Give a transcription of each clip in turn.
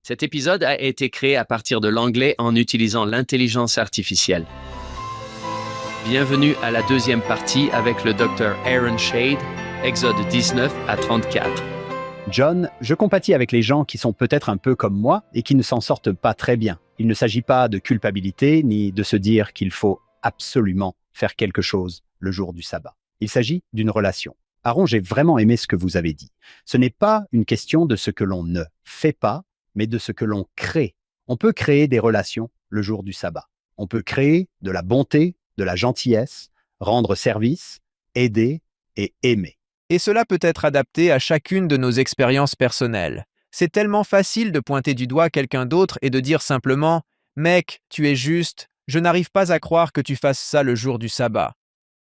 Cet épisode a été créé à partir de l'anglais en utilisant l'intelligence artificielle. Bienvenue à la deuxième partie avec le Dr Aaron Shade, Exode 19 à 34. John, je compatis avec les gens qui sont peut-être un peu comme moi et qui ne s'en sortent pas très bien. Il ne s'agit pas de culpabilité ni de se dire qu'il faut absolument faire quelque chose le jour du sabbat. Il s'agit d'une relation. Aaron, j'ai vraiment aimé ce que vous avez dit. Ce n'est pas une question de ce que l'on ne fait pas, mais de ce que l'on crée. On peut créer des relations le jour du sabbat. On peut créer de la bonté, de la gentillesse, rendre service, aider et aimer. Et cela peut être adapté à chacune de nos expériences personnelles. C'est tellement facile de pointer du doigt quelqu'un d'autre et de dire simplement « Mec, tu es juste, je n'arrive pas à croire que tu fasses ça le jour du sabbat ».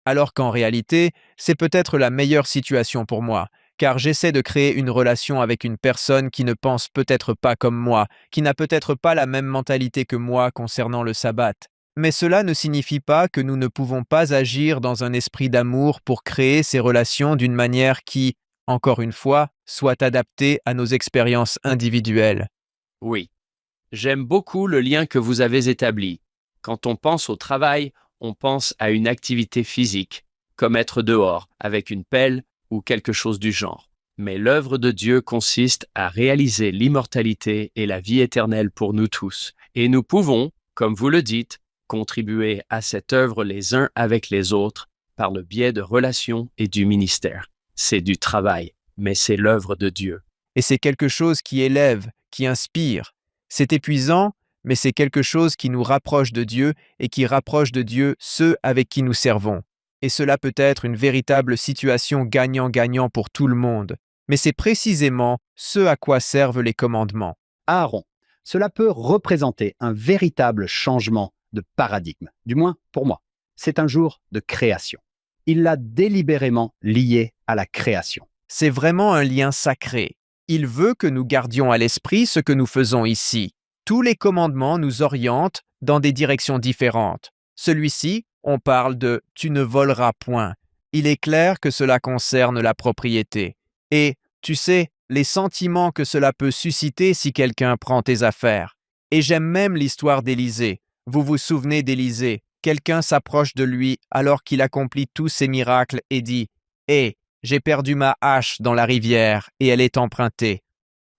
Alors qu'en réalité, c'est peut-être la meilleure situation pour moi, car j'essaie de créer une relation avec une personne qui ne pense peut-être pas comme moi, qui n'a peut-être pas la même mentalité que moi concernant le sabbat. Mais cela ne signifie pas que nous ne pouvons pas agir dans un esprit d'amour pour créer ces relations d'une manière qui, encore une fois, soit adaptée à nos expériences individuelles. Oui, j'aime beaucoup le lien que vous avez établi. Quand on pense au travail, on pense à une activité physique, comme être dehors avec une pelle ou quelque chose du genre. Mais l'œuvre de Dieu consiste à réaliser l'immortalité et la vie éternelle pour nous tous. Et nous pouvons, comme vous le dites, contribuer à cette œuvre les uns avec les autres par le biais de relations et du ministère. C'est du travail, mais c'est l'œuvre de Dieu. Et c'est quelque chose qui élève, qui inspire. C'est épuisant, mais c'est quelque chose qui nous rapproche de Dieu et qui rapproche de Dieu ceux avec qui nous servons. Et cela peut être une véritable situation gagnant-gagnant pour tout le monde. Mais c'est précisément ce à quoi servent les commandements. Aaron, cela peut représenter un véritable changement de paradigme, du moins pour moi. C'est un jour de création. Il l'a délibérément lié à la création. C'est vraiment un lien sacré. Il veut que nous gardions à l'esprit ce que nous faisons ici. Tous les commandements nous orientent dans des directions différentes. Celui-ci, on parle de « tu ne voleras point ». Il est clair que cela concerne la propriété. Et, tu sais, les sentiments que cela peut susciter si quelqu'un prend tes affaires. Et j'aime même l'histoire d'Élisée. Vous vous souvenez d'Élisée? Quelqu'un s'approche de lui alors qu'il accomplit tous ses miracles et dit « Hé, j'ai perdu ma hache dans la rivière et elle est empruntée. »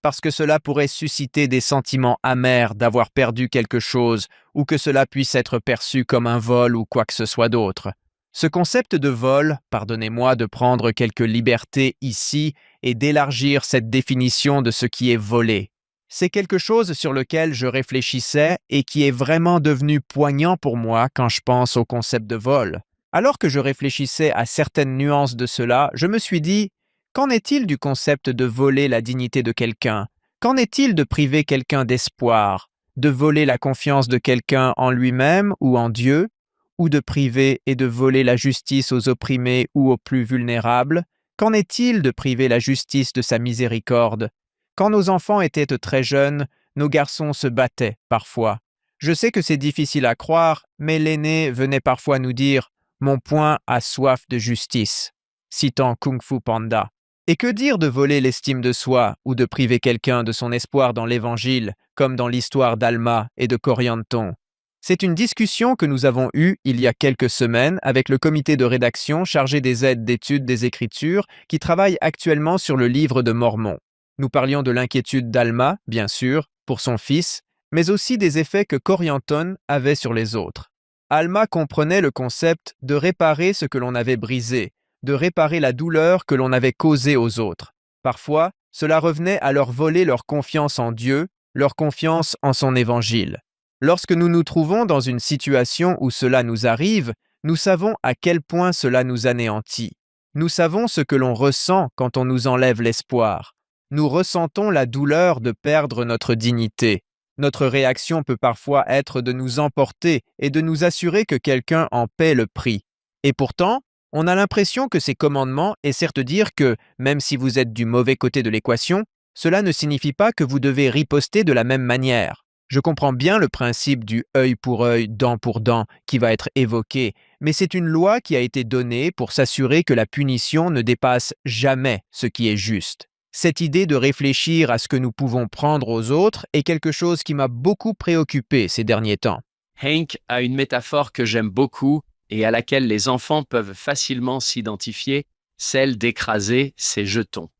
Parce que cela pourrait susciter des sentiments amers d'avoir perdu quelque chose ou que cela puisse être perçu comme un vol ou quoi que ce soit d'autre. Ce concept de vol, pardonnez-moi de prendre quelques libertés ici et d'élargir cette définition de ce qui est volé. C'est quelque chose sur lequel je réfléchissais et qui est vraiment devenu poignant pour moi quand je pense au concept de vol. Alors que je réfléchissais à certaines nuances de cela, je me suis dit, qu'en est-il du concept de voler la dignité de quelqu'un? Qu'en est-il de priver quelqu'un d'espoir? De voler la confiance de quelqu'un en lui-même ou en Dieu? Ou de priver et de voler la justice aux opprimés ou aux plus vulnérables? Qu'en est-il de priver la justice de sa miséricorde? Quand nos enfants étaient très jeunes, nos garçons se battaient parfois. Je sais que c'est difficile à croire, mais l'aîné venait parfois nous dire « Mon poing a soif de justice », citant Kung Fu Panda. Et que dire de voler l'estime de soi ou de priver quelqu'un de son espoir dans l'Évangile, comme dans l'histoire d'Alma et de Corrienton? C'est une discussion que nous avons eue il y a quelques semaines avec le comité de rédaction chargé des aides d'études des Écritures qui travaille actuellement sur le livre de Mormon. Nous parlions de l'inquiétude d'Alma, bien sûr, pour son fils, mais aussi des effets que Corrienton avait sur les autres. Alma comprenait le concept de réparer ce que l'on avait brisé, de réparer la douleur que l'on avait causée aux autres. Parfois, cela revenait à leur voler leur confiance en Dieu, leur confiance en son évangile. Lorsque nous nous trouvons dans une situation où cela nous arrive, nous savons à quel point cela nous anéantit. Nous savons ce que l'on ressent quand on nous enlève l'espoir. Nous ressentons la douleur de perdre notre dignité. Notre réaction peut parfois être de nous emporter et de nous assurer que quelqu'un en paie le prix. Et pourtant, on a l'impression que ces commandements essaient de dire que, même si vous êtes du mauvais côté de l'équation, cela ne signifie pas que vous devez riposter de la même manière. Je comprends bien le principe du œil pour œil, dent pour dent qui va être évoqué, mais c'est une loi qui a été donnée pour s'assurer que la punition ne dépasse jamais ce qui est juste. Cette idée de réfléchir à ce que nous pouvons prendre aux autres est quelque chose qui m'a beaucoup préoccupé ces derniers temps. Hank a une métaphore que j'aime beaucoup et à laquelle les enfants peuvent facilement s'identifier, celle d'écraser ses jetons.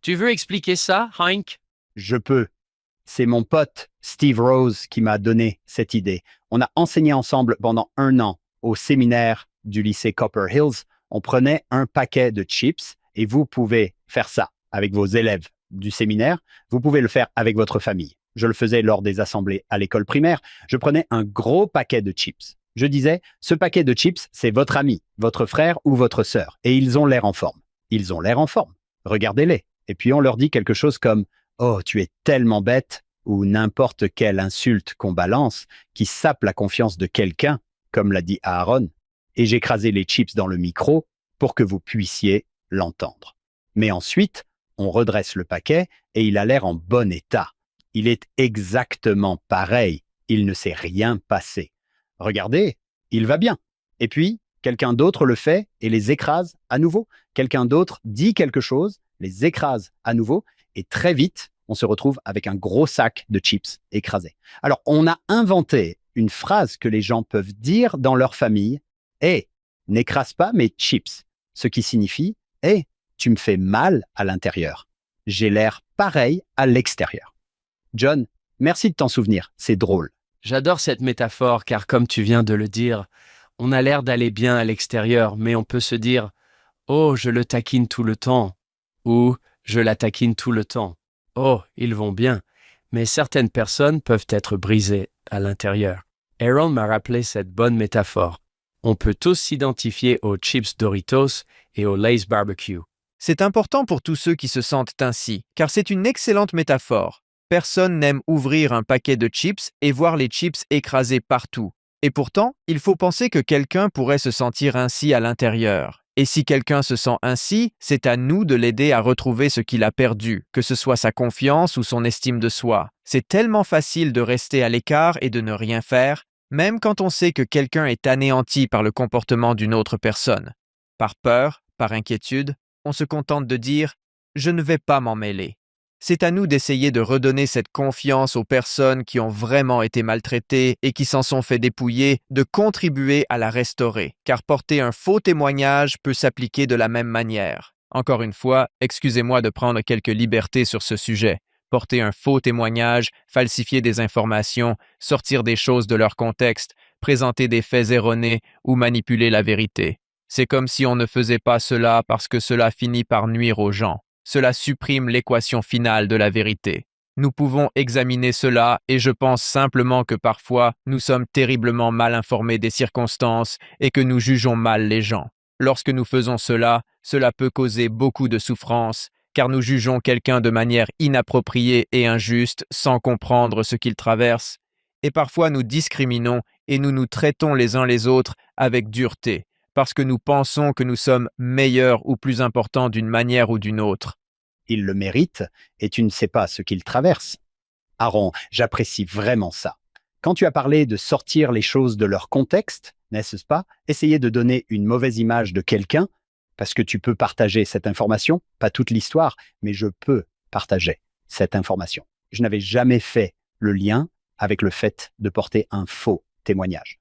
Tu veux expliquer ça, Hank? Je peux. C'est mon pote Steve Rose qui m'a donné cette idée. On a enseigné ensemble pendant 1 an au séminaire du lycée Copper Hills. On prenait un paquet de chips et vous pouvez faire ça avec vos élèves du séminaire. Vous pouvez le faire avec votre famille. Je le faisais lors des assemblées à l'école primaire. Je prenais un gros paquet de chips. Je disais, ce paquet de chips, c'est votre ami, votre frère ou votre sœur. Et ils ont l'air en forme. Ils ont l'air en forme. Regardez-les. Et puis on leur dit quelque chose comme « Oh, tu es tellement bête » ou n'importe quelle insulte qu'on balance qui sape la confiance de quelqu'un, comme l'a dit Aaron. Et j'écrasais les chips dans le micro pour que vous puissiez l'entendre. Mais ensuite, on redresse le paquet et il a l'air en bon état. Il est exactement pareil. Il ne s'est rien passé. Regardez, il va bien. Et puis, quelqu'un d'autre le fait et les écrase à nouveau. Quelqu'un d'autre dit quelque chose, les écrase à nouveau. Et très vite, on se retrouve avec un gros sac de chips écrasés. Alors, on a inventé une phrase que les gens peuvent dire dans leur famille. « Hé, n'écrase pas mes chips », ce qui signifie « Hé, tu me fais mal à l'intérieur. J'ai l'air pareil à l'extérieur. » John, merci de t'en souvenir, c'est drôle. J'adore cette métaphore car comme tu viens de le dire, on a l'air d'aller bien à l'extérieur, mais on peut se dire « Oh, je le taquine tout le temps » ou « Je la taquine tout le temps ». Oh, ils vont bien, mais certaines personnes peuvent être brisées à l'intérieur. Aaron m'a rappelé cette bonne métaphore. On peut tous s'identifier aux chips Doritos et aux Lay's Barbecue. C'est important pour tous ceux qui se sentent ainsi, car c'est une excellente métaphore. Personne n'aime ouvrir un paquet de chips et voir les chips écrasés partout. Et pourtant, il faut penser que quelqu'un pourrait se sentir ainsi à l'intérieur. Et si quelqu'un se sent ainsi, c'est à nous de l'aider à retrouver ce qu'il a perdu, que ce soit sa confiance ou son estime de soi. C'est tellement facile de rester à l'écart et de ne rien faire, même quand on sait que quelqu'un est anéanti par le comportement d'une autre personne. Par peur, par inquiétude, on se contente de dire « je ne vais pas m'en mêler ». C'est à nous d'essayer de redonner cette confiance aux personnes qui ont vraiment été maltraitées et qui s'en sont fait dépouiller, de contribuer à la restaurer, car porter un faux témoignage peut s'appliquer de la même manière. Encore une fois, excusez-moi de prendre quelques libertés sur ce sujet. Porter un faux témoignage, falsifier des informations, sortir des choses de leur contexte, présenter des faits erronés ou manipuler la vérité. C'est comme si on ne faisait pas cela parce que cela finit par nuire aux gens. Cela supprime l'équation finale de la vérité. Nous pouvons examiner cela et je pense simplement que parfois, nous sommes terriblement mal informés des circonstances et que nous jugeons mal les gens. Lorsque nous faisons cela, cela peut causer beaucoup de souffrance, car nous jugeons quelqu'un de manière inappropriée et injuste sans comprendre ce qu'il traverse. Et parfois nous discriminons et nous nous traitons les uns les autres avec dureté, parce que nous pensons que nous sommes meilleurs ou plus importants d'une manière ou d'une autre. Il le mérite et tu ne sais pas ce qu'il traverse. Aaron, j'apprécie vraiment ça. Quand tu as parlé de sortir les choses de leur contexte, n'est-ce pas, essayer de donner une mauvaise image de quelqu'un, parce que tu peux partager cette information, pas toute l'histoire, mais je peux partager cette information. Je n'avais jamais fait le lien avec le fait de porter un faux témoignage.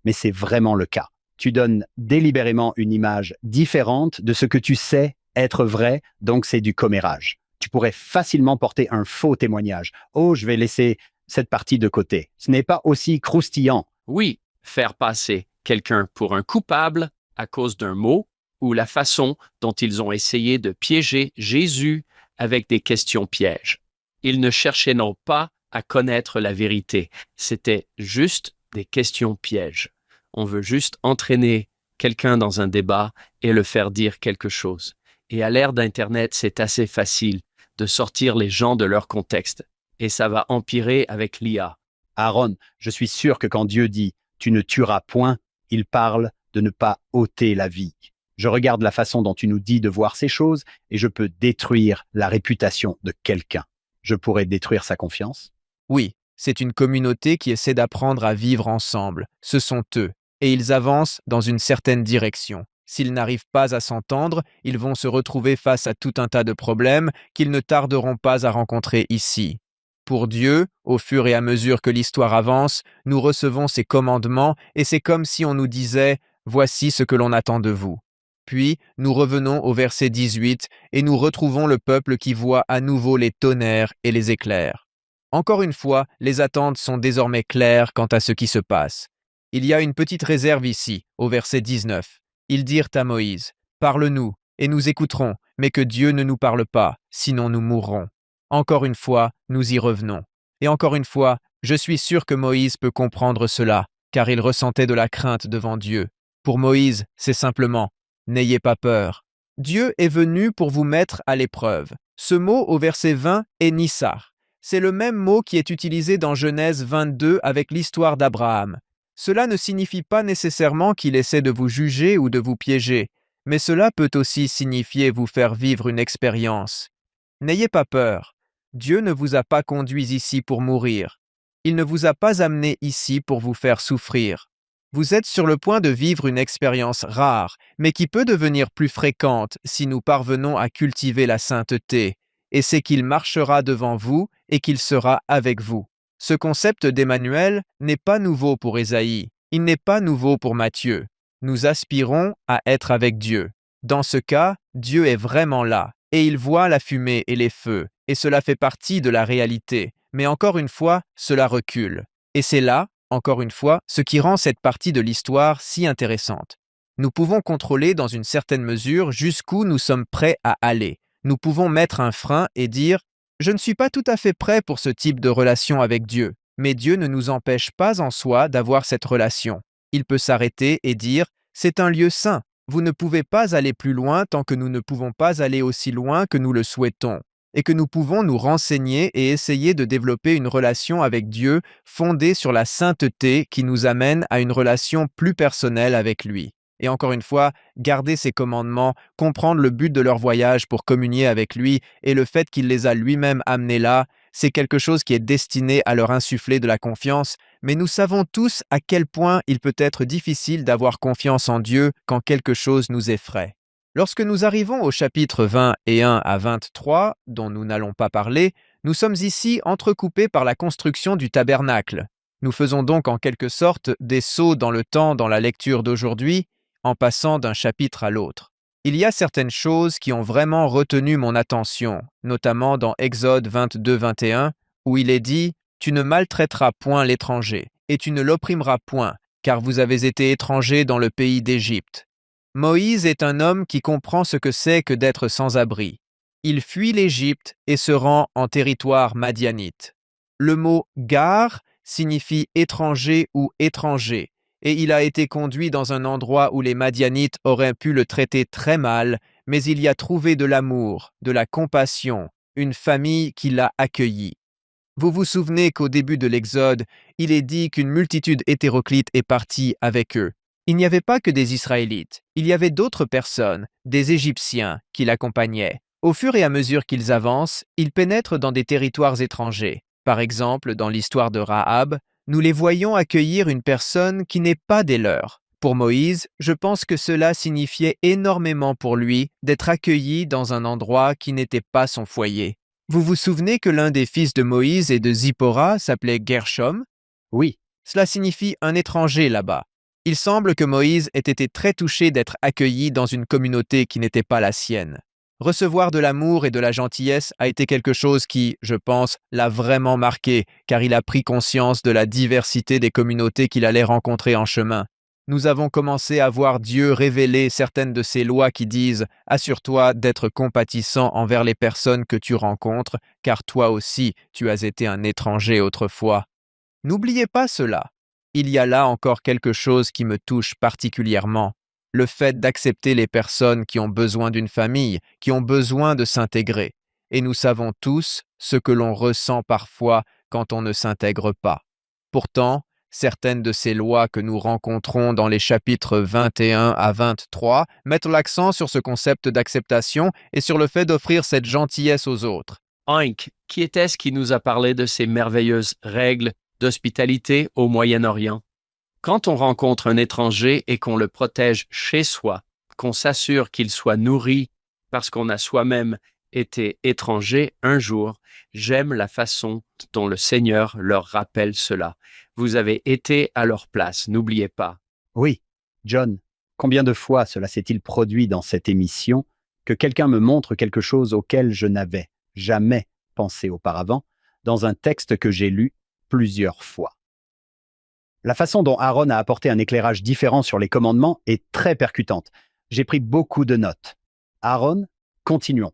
Mais c'est vraiment le cas. Tu donnes délibérément une image différente de ce que tu sais être vrai, donc c'est du commérage. Tu pourrais facilement porter un faux témoignage. Oh, je vais laisser cette partie de côté. Ce n'est pas aussi croustillant. Oui, faire passer quelqu'un pour un coupable à cause d'un mot ou la façon dont ils ont essayé de piéger Jésus avec des questions pièges. Ils ne cherchaient non pas à connaître la vérité, c'était juste des questions pièges. On veut juste entraîner quelqu'un dans un débat et le faire dire quelque chose. Et à l'ère d'Internet, c'est assez facile de sortir les gens de leur contexte. Et ça va empirer avec l'IA. Aaron, je suis sûr que quand Dieu dit « tu ne tueras point », il parle de ne pas ôter la vie. Je regarde la façon dont tu nous dis de voir ces choses et je peux détruire la réputation de quelqu'un. Je pourrais détruire sa confiance. Oui, c'est une communauté qui essaie d'apprendre à vivre ensemble. Ce sont eux, et ils avancent dans une certaine direction. S'ils n'arrivent pas à s'entendre, ils vont se retrouver face à tout un tas de problèmes qu'ils ne tarderont pas à rencontrer ici. Pour Dieu, au fur et à mesure que l'histoire avance, nous recevons ses commandements et c'est comme si on nous disait « Voici ce que l'on attend de vous ». Puis, nous revenons au verset 18 et nous retrouvons le peuple qui voit à nouveau les tonnerres et les éclairs. Encore une fois, les attentes sont désormais claires quant à ce qui se passe. Il y a une petite réserve ici, au verset 19. Ils dirent à Moïse, « Parle-nous, et nous écouterons, mais que Dieu ne nous parle pas, sinon nous mourrons. » Encore une fois, nous y revenons. Et encore une fois, je suis sûr que Moïse peut comprendre cela, car il ressentait de la crainte devant Dieu. Pour Moïse, c'est simplement « N'ayez pas peur. Dieu est venu pour vous mettre à l'épreuve. » Ce mot au verset 20 est Nissar. C'est le même mot qui est utilisé dans Genèse 22 avec l'histoire d'Abraham. Cela ne signifie pas nécessairement qu'il essaie de vous juger ou de vous piéger, mais cela peut aussi signifier vous faire vivre une expérience. N'ayez pas peur. Dieu ne vous a pas conduit ici pour mourir. Il ne vous a pas amené ici pour vous faire souffrir. Vous êtes sur le point de vivre une expérience rare, mais qui peut devenir plus fréquente si nous parvenons à cultiver la sainteté, et c'est qu'il marchera devant vous et qu'il sera avec vous. Ce concept d'Emmanuel n'est pas nouveau pour Ésaïe, il n'est pas nouveau pour Matthieu. Nous aspirons à être avec Dieu. Dans ce cas, Dieu est vraiment là, et il voit la fumée et les feux, et cela fait partie de la réalité. Mais encore une fois, cela recule. Et c'est là, encore une fois, ce qui rend cette partie de l'histoire si intéressante. Nous pouvons contrôler dans une certaine mesure jusqu'où nous sommes prêts à aller. Nous pouvons mettre un frein et dire « Je ne suis pas tout à fait prêt pour ce type de relation avec Dieu », mais Dieu ne nous empêche pas en soi d'avoir cette relation. Il peut s'arrêter et dire « C'est un lieu saint. Vous ne pouvez pas aller plus loin tant que nous ne pouvons pas aller aussi loin que nous le souhaitons. » Et que nous pouvons nous renseigner et essayer de développer une relation avec Dieu fondée sur la sainteté qui nous amène à une relation plus personnelle avec lui. Et encore une fois, garder ses commandements, comprendre le but de leur voyage pour communier avec lui et le fait qu'il les a lui-même amenés là, c'est quelque chose qui est destiné à leur insuffler de la confiance, mais nous savons tous à quel point il peut être difficile d'avoir confiance en Dieu quand quelque chose nous effraie. Lorsque nous arrivons au chapitre 21 à 23, dont nous n'allons pas parler, nous sommes ici entrecoupés par la construction du tabernacle. Nous faisons donc en quelque sorte des sauts dans le temps dans la lecture d'aujourd'hui, en passant d'un chapitre à l'autre. Il y a certaines choses qui ont vraiment retenu mon attention, notamment dans Exode 22-21, où il est dit « Tu ne maltraiteras point l'étranger, et tu ne l'opprimeras point, car vous avez été étrangers dans le pays d'Égypte. » Moïse est un homme qui comprend ce que c'est que d'être sans abri. Il fuit l'Égypte et se rend en territoire madianite. Le mot « gar » signifie étranger ou étranger, et il a été conduit dans un endroit où les Madianites auraient pu le traiter très mal, mais il y a trouvé de l'amour, de la compassion, une famille qui l'a accueilli. Vous vous souvenez qu'au début de l'Exode, il est dit qu'une multitude hétéroclite est partie avec eux. Il n'y avait pas que des Israélites, il y avait d'autres personnes, des Égyptiens, qui l'accompagnaient. Au fur et à mesure qu'ils avancent, ils pénètrent dans des territoires étrangers. Par exemple, dans l'histoire de Rahab, nous les voyons accueillir une personne qui n'est pas des leurs. Pour Moïse, je pense que cela signifiait énormément pour lui d'être accueilli dans un endroit qui n'était pas son foyer. Vous vous souvenez que l'un des fils de Moïse et de Zipporah s'appelait Gershom? Oui, Cela signifie un étranger là-bas. Il semble que Moïse ait été très touché d'être accueilli dans une communauté qui n'était pas la sienne. Recevoir de l'amour et de la gentillesse a été quelque chose qui, je pense, l'a vraiment marqué, car il a pris conscience de la diversité des communautés qu'il allait rencontrer en chemin. Nous avons commencé à voir Dieu révéler certaines de ces lois qui disent « Assure-toi d'être compatissant envers les personnes que tu rencontres, car toi aussi, tu as été un étranger autrefois. » N'oubliez pas cela. Il y a là encore quelque chose qui me touche particulièrement. Le fait d'accepter les personnes qui ont besoin d'une famille, qui ont besoin de s'intégrer. Et nous savons tous ce que l'on ressent parfois quand on ne s'intègre pas. Pourtant, certaines de ces lois que nous rencontrons dans les chapitres 21 à 23 mettent l'accent sur ce concept d'acceptation et sur le fait d'offrir cette gentillesse aux autres. Hank, qui était-ce qui nous a parlé de ces merveilleuses règles d'hospitalité au Moyen-Orient? Quand on rencontre un étranger et qu'on le protège chez soi, qu'on s'assure qu'ils soient nourris parce qu'on a soi-même été étranger un jour. J'aime la façon dont le Seigneur leur rappelle cela. Vous avez été à leur place, n'oubliez pas. Oui, John, combien de fois cela s'est-il produit dans cette émission que quelqu'un me montre quelque chose auquel je n'avais jamais pensé auparavant dans un texte que j'ai lu plusieurs fois. La façon dont Aaron a apporté un éclairage différent sur les commandements est très percutante. J'ai pris beaucoup de notes. Aaron, continuons.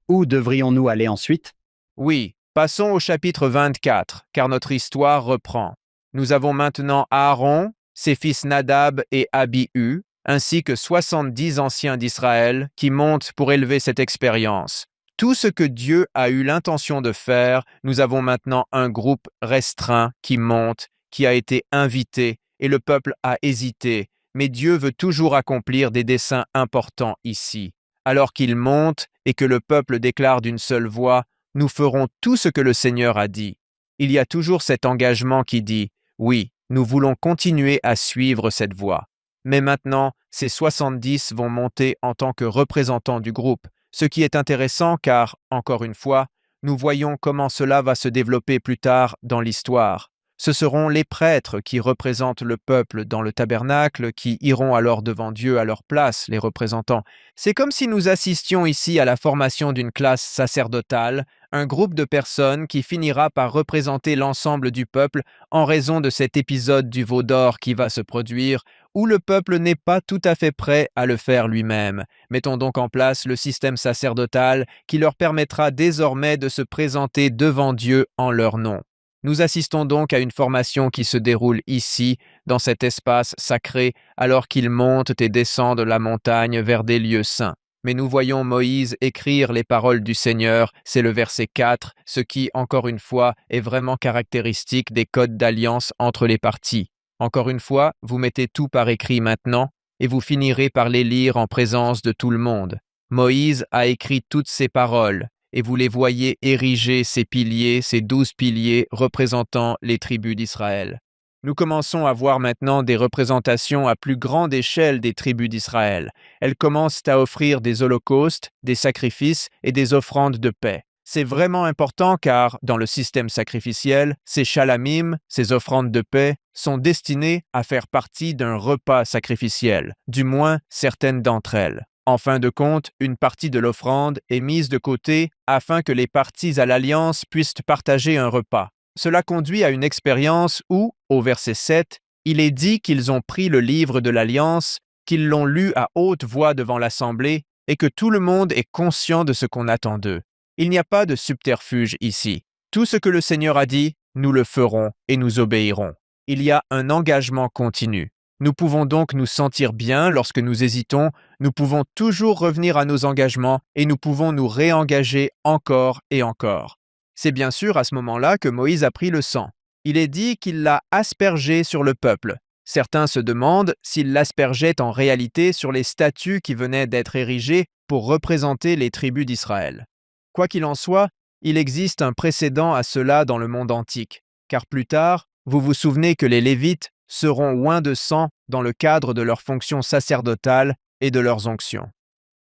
Où devrions-nous aller ensuite? Oui, passons au chapitre 24, car notre histoire reprend. Nous avons maintenant Aaron, ses fils Nadab et Abihu, ainsi que 70 anciens d'Israël qui montent pour élever cette expérience. Tout ce que Dieu a eu l'intention de faire, nous avons maintenant un groupe restreint qui monte, qui a été invité, et le peuple a hésité. Mais Dieu veut toujours accomplir des desseins importants ici. Alors qu'il monte et que le peuple déclare d'une seule voix, nous ferons tout ce que le Seigneur a dit. Il y a toujours cet engagement qui dit, oui, nous voulons continuer à suivre cette voie. Mais maintenant, ces 70 vont monter en tant que représentants du groupe, ce qui est intéressant car, encore une fois, nous voyons comment cela va se développer plus tard dans l'histoire. Ce seront les prêtres qui représentent le peuple dans le tabernacle qui iront alors devant Dieu à leur place, les représentants. C'est comme si nous assistions ici à la formation d'une classe sacerdotale, un groupe de personnes qui finira par représenter l'ensemble du peuple en raison de cet épisode du veau d'or qui va se produire, où le peuple n'est pas tout à fait prêt à le faire lui-même. Mettons donc en place le système sacerdotal qui leur permettra désormais de se présenter devant Dieu en leur nom. Nous assistons donc à une formation qui se déroule ici, dans cet espace sacré, alors qu'ils montent et descendent la montagne vers des lieux saints. Mais nous voyons Moïse écrire les paroles du Seigneur, c'est le verset 4, ce qui, encore une fois, est vraiment caractéristique des codes d'alliance entre les parties. Encore une fois, vous mettez tout par écrit maintenant, et vous finirez par les lire en présence de tout le monde. Moïse a écrit toutes ces paroles, et vous les voyez ériger ces piliers, ces 12 piliers représentant les tribus d'Israël. Nous commençons à voir maintenant des représentations à plus grande échelle des tribus d'Israël. Elles commencent à offrir des holocaustes, des sacrifices et des offrandes de paix. C'est vraiment important car, dans le système sacrificiel, ces shalamim, ces offrandes de paix, sont destinées à faire partie d'un repas sacrificiel, du moins certaines d'entre elles. En fin de compte, une partie de l'offrande est mise de côté afin que les parties à l'alliance puissent partager un repas. Cela conduit à une expérience où, au verset 7, il est dit qu'ils ont pris le livre de l'Alliance, qu'ils l'ont lu à haute voix devant l'assemblée et que tout le monde est conscient de ce qu'on attend d'eux. Il n'y a pas de subterfuge ici. Tout ce que le Seigneur a dit, nous le ferons et nous obéirons. Il y a un engagement continu. Nous pouvons donc nous sentir bien lorsque nous hésitons, nous pouvons toujours revenir à nos engagements et nous pouvons nous réengager encore et encore. C'est bien sûr à ce moment-là que Moïse a pris le sang. Il est dit qu'il l'a aspergé sur le peuple. Certains se demandent s'il l'aspergeait en réalité sur les statues qui venaient d'être érigées pour représenter les tribus d'Israël. Quoi qu'il en soit, il existe un précédent à cela dans le monde antique, car plus tard, vous vous souvenez que les Lévites seront oints de sang dans le cadre de leurs fonctions sacerdotales et de leurs onctions.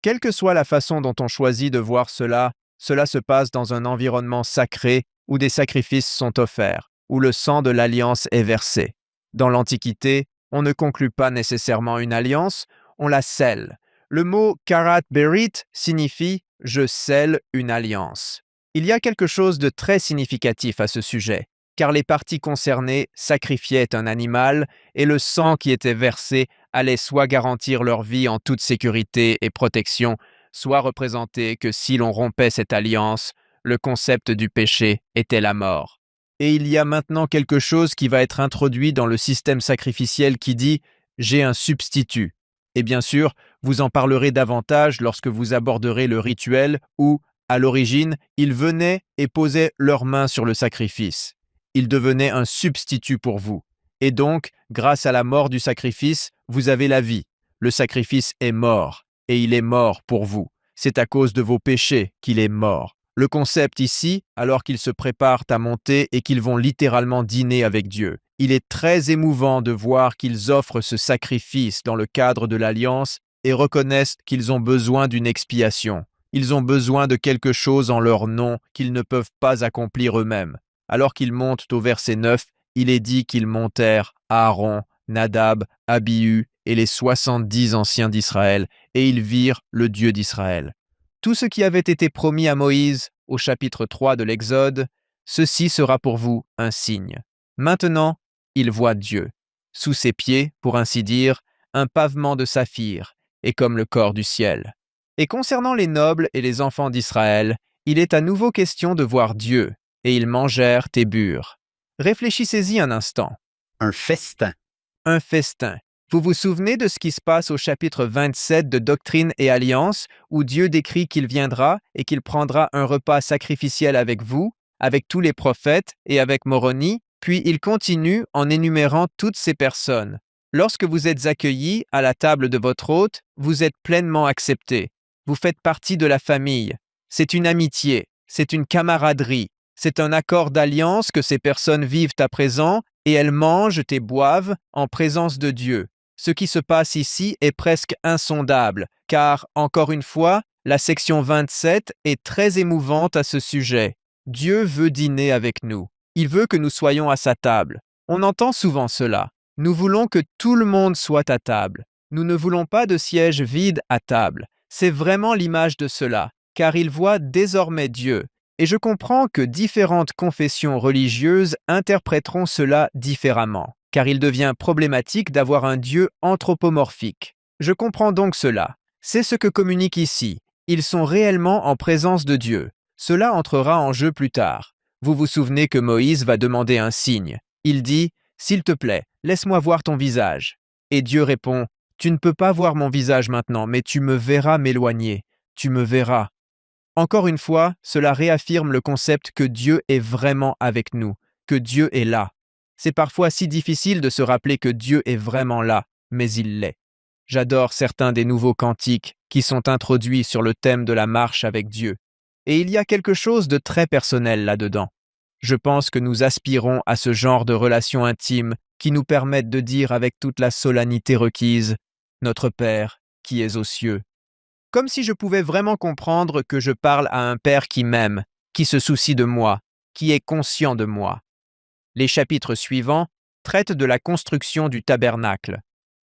Quelle que soit la façon dont on choisit de voir cela, cela se passe dans un environnement sacré où des sacrifices sont offerts, où le sang de l'alliance est versé. Dans l'Antiquité, on ne conclut pas nécessairement une alliance, on la scelle. Le mot karat berit signifie « je scelle une alliance ». Il y a quelque chose de très significatif à ce sujet, car les parties concernées sacrifiaient un animal et le sang qui était versé allait soit garantir leur vie en toute sécurité et protection, soit représenter que si l'on rompait cette alliance, le concept du péché était la mort. Et il y a maintenant quelque chose qui va être introduit dans le système sacrificiel qui dit « j'ai un substitut ». Et bien sûr, vous en parlerez davantage lorsque vous aborderez le rituel où, à l'origine, ils venaient et posaient leurs mains sur le sacrifice. Il devenait un substitut pour vous. Et donc, grâce à la mort du sacrifice, vous avez la vie. Le sacrifice est mort, et il est mort pour vous. C'est à cause de vos péchés qu'il est mort. Le concept ici, alors qu'ils se préparent à monter et qu'ils vont littéralement dîner avec Dieu, il est très émouvant de voir qu'ils offrent ce sacrifice dans le cadre de l'alliance et reconnaissent qu'ils ont besoin d'une expiation. Ils ont besoin de quelque chose en leur nom qu'ils ne peuvent pas accomplir eux-mêmes. Alors qu'ils montent au verset 9, il est dit qu'ils montèrent Aaron, Nadab, Abihu et les 70 anciens d'Israël, et ils virent le Dieu d'Israël. Tout ce qui avait été promis à Moïse au chapitre 3 de l'Exode, ceci sera pour vous un signe. Maintenant, il voit Dieu. Sous ses pieds, pour ainsi dire, un pavement de saphir, et comme le corps du ciel. Et concernant les nobles et les enfants d'Israël, il est à nouveau question de voir Dieu, et ils mangèrent et burent. Réfléchissez-y un instant. Un festin. Un festin. Vous vous souvenez de ce qui se passe au chapitre 27 de Doctrine et Alliance, où Dieu décrit qu'il viendra et qu'il prendra un repas sacrificiel avec vous, avec tous les prophètes et avec Moroni, puis il continue en énumérant toutes ces personnes. Lorsque vous êtes accueillis à la table de votre hôte, vous êtes pleinement acceptés. Vous faites partie de la famille. C'est une amitié, c'est une camaraderie, c'est un accord d'alliance que ces personnes vivent à présent et elles mangent et boivent en présence de Dieu. Ce qui se passe ici est presque insondable, car, encore une fois, la section 27 est très émouvante à ce sujet. Dieu veut dîner avec nous. Il veut que nous soyons à sa table. On entend souvent cela. Nous voulons que tout le monde soit à table. Nous ne voulons pas de sièges vides à table. C'est vraiment l'image de cela, car il voit désormais Dieu. Et je comprends que différentes confessions religieuses interpréteront cela différemment, car il devient problématique d'avoir un Dieu anthropomorphique. Je comprends donc cela. C'est ce que communique ici. Ils sont réellement en présence de Dieu. Cela entrera en jeu plus tard. Vous vous souvenez que Moïse va demander un signe. Il dit « S'il te plaît, laisse-moi voir ton visage. » Et Dieu répond « Tu ne peux pas voir mon visage maintenant, mais tu me verras m'éloigner. Tu me verras. » Encore une fois, cela réaffirme le concept que Dieu est vraiment avec nous, que Dieu est là. C'est parfois si difficile de se rappeler que Dieu est vraiment là, mais il l'est. J'adore certains des nouveaux cantiques qui sont introduits sur le thème de la marche avec Dieu. Et il y a quelque chose de très personnel là-dedans. Je pense que nous aspirons à ce genre de relations intimes qui nous permettent de dire avec toute la solennité requise « Notre Père, qui es aux cieux ». Comme si je pouvais vraiment comprendre que je parle à un Père qui m'aime, qui se soucie de moi, qui est conscient de moi. Les chapitres suivants traitent de la construction du tabernacle.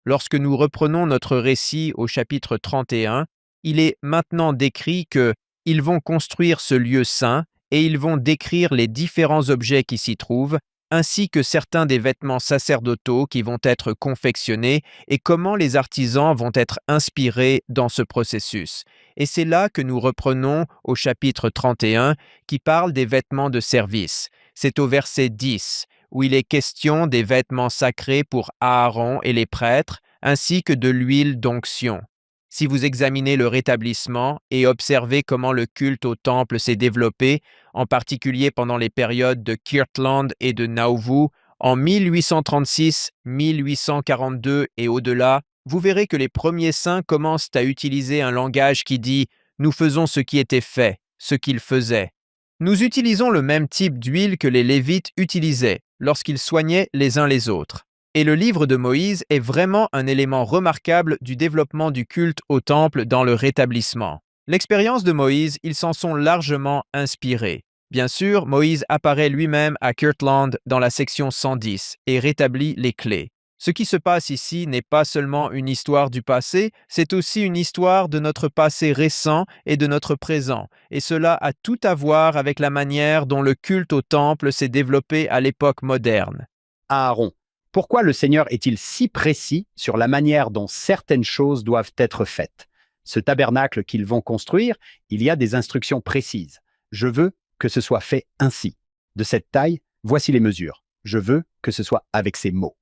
Lorsque nous reprenons notre récit au chapitre 31, il est maintenant décrit que ils vont construire ce lieu saint et ils vont décrire les différents objets qui s'y trouvent, ainsi que certains des vêtements sacerdotaux qui vont être confectionnés et comment les artisans vont être inspirés dans ce processus. Et c'est là que nous reprenons au chapitre 31 qui parle des vêtements de service. C'est au verset 10 où il est question des vêtements sacrés pour Aaron et les prêtres, ainsi que de l'huile d'onction. Si vous examinez le rétablissement et observez comment le culte au temple s'est développé, en particulier pendant les périodes de Kirtland et de Nauvoo, en 1836, 1842 et au-delà, vous verrez que les premiers saints commencent à utiliser un langage qui dit « Nous faisons ce qui était fait, ce qu'ils faisaient ». Nous utilisons le même type d'huile que les Lévites utilisaient lorsqu'ils soignaient les uns les autres. Et le livre de Moïse est vraiment un élément remarquable du développement du culte au temple dans le rétablissement. L'expérience de Moïse, ils s'en sont largement inspirés. Bien sûr, Moïse apparaît lui-même à Kirtland dans la section 110 et rétablit les clés. Ce qui se passe ici n'est pas seulement une histoire du passé, c'est aussi une histoire de notre passé récent et de notre présent. Et cela a tout à voir avec la manière dont le culte au temple s'est développé à l'époque moderne. Aaron. Pourquoi le Seigneur est-il si précis sur la manière dont certaines choses doivent être faites? Ce tabernacle qu'ils vont construire, il y a des instructions précises. Je veux que ce soit fait ainsi. De cette taille, voici les mesures. Je veux que ce soit avec ces mots.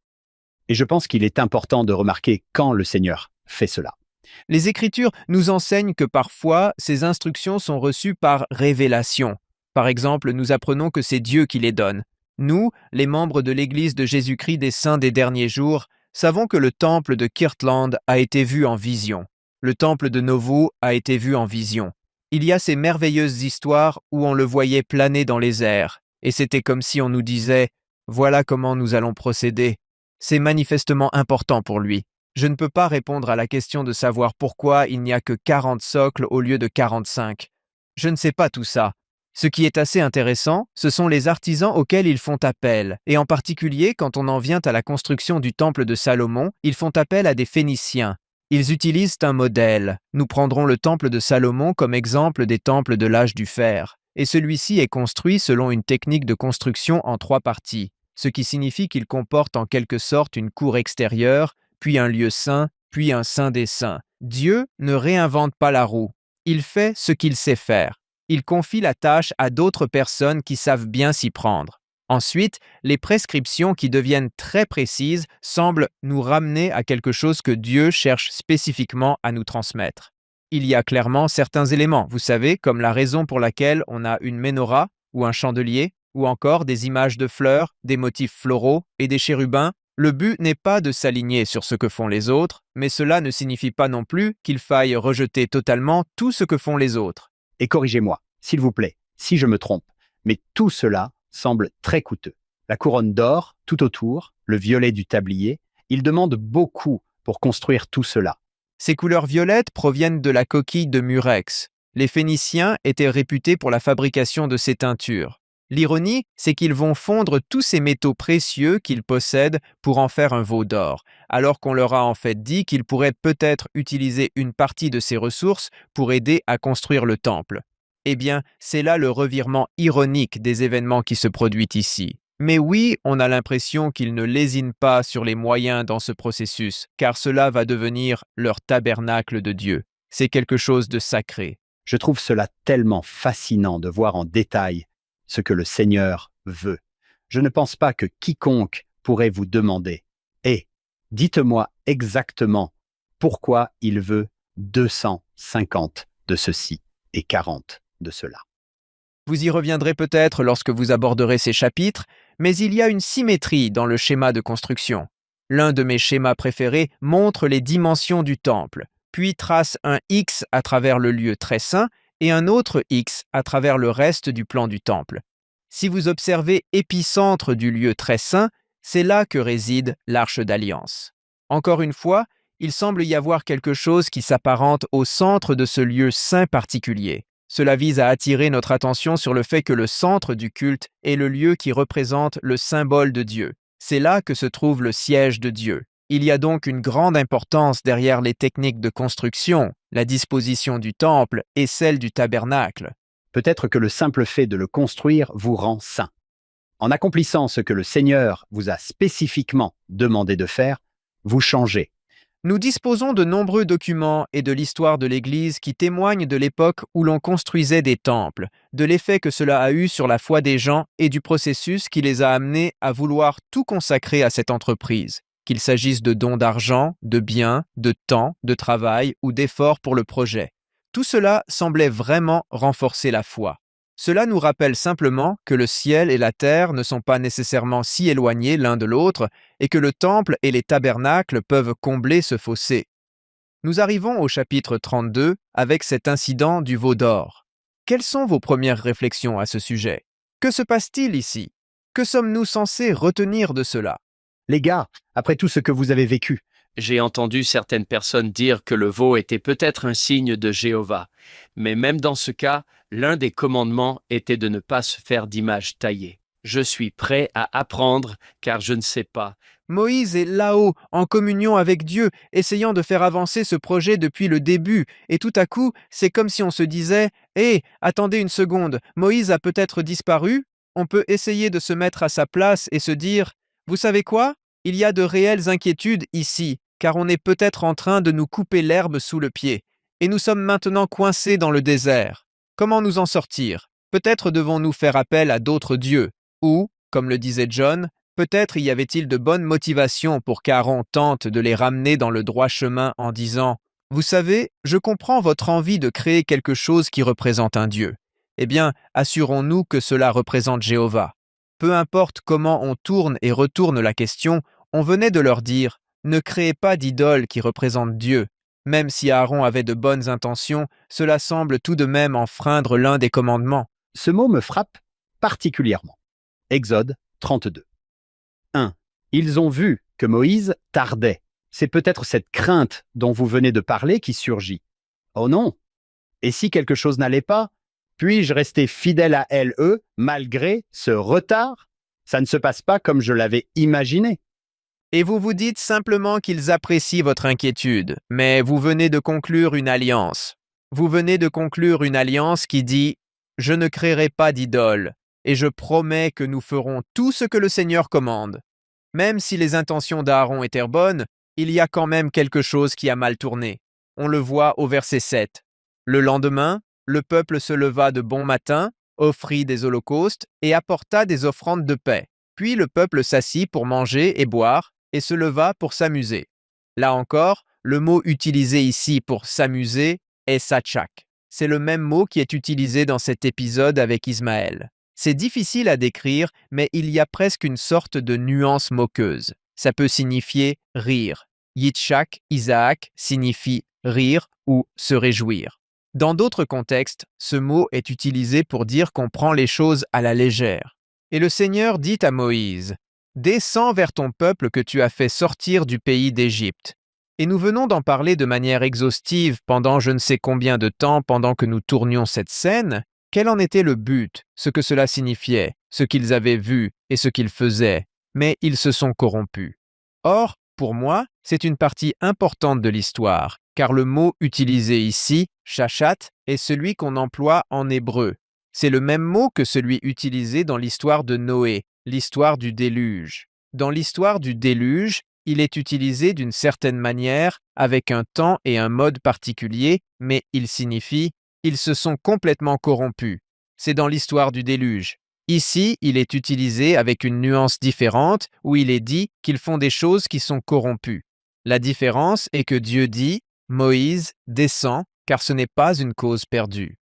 Et je pense qu'il est important de remarquer quand le Seigneur fait cela. Les Écritures nous enseignent que parfois, ces instructions sont reçues par révélation. Par exemple, nous apprenons que c'est Dieu qui les donne. Nous, les membres de l'Église de Jésus-Christ des Saints des derniers jours, savons que le temple de Kirtland a été vu en vision. Le temple de Nauvoo a été vu en vision. Il y a ces merveilleuses histoires où on le voyait planer dans les airs, et c'était comme si on nous disait « Voilà comment nous allons procéder ». C'est manifestement important pour lui. Je ne peux pas répondre à la question de savoir pourquoi il n'y a que 40 socles au lieu de 45. Je ne sais pas tout ça. Ce qui est assez intéressant, ce sont les artisans auxquels ils font appel, et en particulier quand on en vient à la construction du temple de Salomon, ils font appel à des Phéniciens. Ils utilisent un modèle. Nous prendrons le temple de Salomon comme exemple des temples de l'âge du fer, et celui-ci est construit selon une technique de construction en 3 parties, ce qui signifie qu'il comporte en quelque sorte une cour extérieure, puis un lieu saint, puis un saint des saints. Dieu ne réinvente pas la roue. Il fait ce qu'il sait faire. Il confie la tâche à d'autres personnes qui savent bien s'y prendre. Ensuite, les prescriptions qui deviennent très précises semblent nous ramener à quelque chose que Dieu cherche spécifiquement à nous transmettre. Il y a clairement certains éléments, vous savez, comme la raison pour laquelle on a une menorah ou un chandelier, ou encore des images de fleurs, des motifs floraux et des chérubins. Le but n'est pas de s'aligner sur ce que font les autres, mais cela ne signifie pas non plus qu'il faille rejeter totalement tout ce que font les autres. Et corrigez-moi, s'il vous plaît, si je me trompe, mais tout cela semble très coûteux. La couronne d'or tout autour, le violet du tablier, il demande beaucoup pour construire tout cela. Ces couleurs violettes proviennent de la coquille de murex. Les Phéniciens étaient réputés pour la fabrication de ces teintures. L'ironie, c'est qu'ils vont fondre tous ces métaux précieux qu'ils possèdent pour en faire un veau d'or, alors qu'on leur a en fait dit qu'ils pourraient peut-être utiliser une partie de ces ressources pour aider à construire le temple. Eh bien, c'est là le revirement ironique des événements qui se produisent ici. Mais oui, on a l'impression qu'ils ne lésinent pas sur les moyens dans ce processus, car cela va devenir leur tabernacle de Dieu. C'est quelque chose de sacré. Je trouve cela tellement fascinant de voir en détail ce que le Seigneur veut. Je ne pense pas que quiconque pourrait vous demander « Eh, dites-moi exactement pourquoi il veut 250 de ceci et 40 de cela. » Vous y reviendrez peut-être lorsque vous aborderez ces chapitres, mais il y a une symétrie dans le schéma de construction. L'un de mes schémas préférés montre les dimensions du temple, puis trace un X à travers le lieu très saint et un autre X à travers le reste du plan du temple. Si vous observez épicentre du lieu très saint, c'est là que réside l'Arche d'Alliance. Encore une fois, il semble y avoir quelque chose qui s'apparente au centre de ce lieu saint particulier. Cela vise à attirer notre attention sur le fait que le centre du culte est le lieu qui représente le symbole de Dieu. C'est là que se trouve le siège de Dieu. Il y a donc une grande importance derrière les techniques de construction, la disposition du temple et celle du tabernacle. Peut-être que le simple fait de le construire vous rend saint. En accomplissant ce que le Seigneur vous a spécifiquement demandé de faire, vous changez. Nous disposons de nombreux documents et de l'histoire de l'Église qui témoignent de l'époque où l'on construisait des temples, de l'effet que cela a eu sur la foi des gens et du processus qui les a amenés à vouloir tout consacrer à cette entreprise, qu'il s'agisse de dons d'argent, de biens, de temps, de travail ou d'efforts pour le projet. Tout cela semblait vraiment renforcer la foi. Cela nous rappelle simplement que le ciel et la terre ne sont pas nécessairement si éloignés l'un de l'autre et que le temple et les tabernacles peuvent combler ce fossé. Nous arrivons au chapitre 32 avec cet incident du veau d'or. Quelles sont vos premières réflexions à ce sujet? Que se passe-t-il ici? Que sommes-nous censés retenir de cela? Les gars, après tout ce que vous avez vécu, J'ai entendu certaines personnes dire que le veau était peut-être un signe de Jéhovah, mais même dans ce cas, l'un des commandements était de ne pas se faire d'image taillée. Je suis prêt à apprendre, car je ne sais pas. Moïse est là-haut, en communion avec Dieu, essayant de faire avancer ce projet depuis le début, et tout à coup, c'est comme si on se disait « Hé, attendez une seconde, Moïse a peut-être disparu ?» On peut essayer de se mettre à sa place et se dire « Vous savez quoi? Il y a de réelles inquiétudes ici, car on est peut-être en train de nous couper l'herbe sous le pied, et nous sommes maintenant coincés dans le désert. Comment nous en sortir? Peut-être devons-nous faire appel à d'autres dieux, ou, comme le disait John, peut-être y avait-il de bonnes motivations pour qu'Aaron tente de les ramener dans le droit chemin en disant « Vous savez, je comprends votre envie de créer quelque chose qui représente un dieu. Eh bien, assurons-nous que cela représente Jéhovah. » Peu importe comment on tourne et retourne la question, on venait de leur dire « Ne créez pas d'idole qui représente Dieu. » Même si Aaron avait de bonnes intentions, cela semble tout de même enfreindre l'un des commandements. ce mot me frappe particulièrement. Exode 32. 1. Ils ont vu que Moïse tardait c'est peut-être cette crainte dont vous venez de parler qui surgit. Oh non! Et si quelque chose n'allait pas, puis-je rester fidèle à LE malgré ce retard? Ça ne se passe pas comme je l'avais imaginé. Et vous vous dites simplement qu'ils apprécient votre inquiétude, mais vous venez de conclure une alliance. Vous venez de conclure une alliance qui dit « Je ne créerai pas d'idole, et je promets que nous ferons tout ce que le Seigneur commande. » Même si les intentions d'Aaron étaient bonnes, il y a quand même quelque chose qui a mal tourné. On le voit au verset 7. Le lendemain, le peuple se leva de bon matin, offrit des holocaustes et apporta des offrandes de paix. Puis le peuple s'assit pour manger et boire, et se leva pour s'amuser. Là encore, le mot utilisé ici pour s'amuser est satchak. C'est le même mot qui est utilisé dans cet épisode avec Ismaël. C'est difficile à décrire, mais il y a presque une sorte de nuance moqueuse. Ça peut signifier rire. Yitzhak, Isaac, signifie rire ou se réjouir. Dans d'autres contextes, ce mot est utilisé pour dire qu'on prend les choses à la légère. Et le Seigneur dit à Moïse, « Descends vers ton peuple que tu as fait sortir du pays d'Égypte. » Et nous venons d'en parler de manière exhaustive pendant je ne sais combien de temps pendant que nous tournions cette scène. Quel en était le but, ce que cela signifiait, ce qu'ils avaient vu et ce qu'ils faisaient, mais ils se sont corrompus. Or, pour moi, c'est une partie importante de l'histoire, car le mot utilisé ici, shachat, est celui qu'on emploie en hébreu. C'est le même mot que celui utilisé dans l'histoire de Noé, l'histoire du déluge. Dans l'histoire du déluge, il est utilisé d'une certaine manière, avec un temps et un mode particulier, mais il signifie « ils se sont complètement corrompus ». C'est dans l'histoire du déluge. Ici, il est utilisé avec une nuance différente où il est dit qu'ils font des choses qui sont corrompues. La différence est que Dieu dit « Moïse, descends, car ce n'est pas une cause perdue ».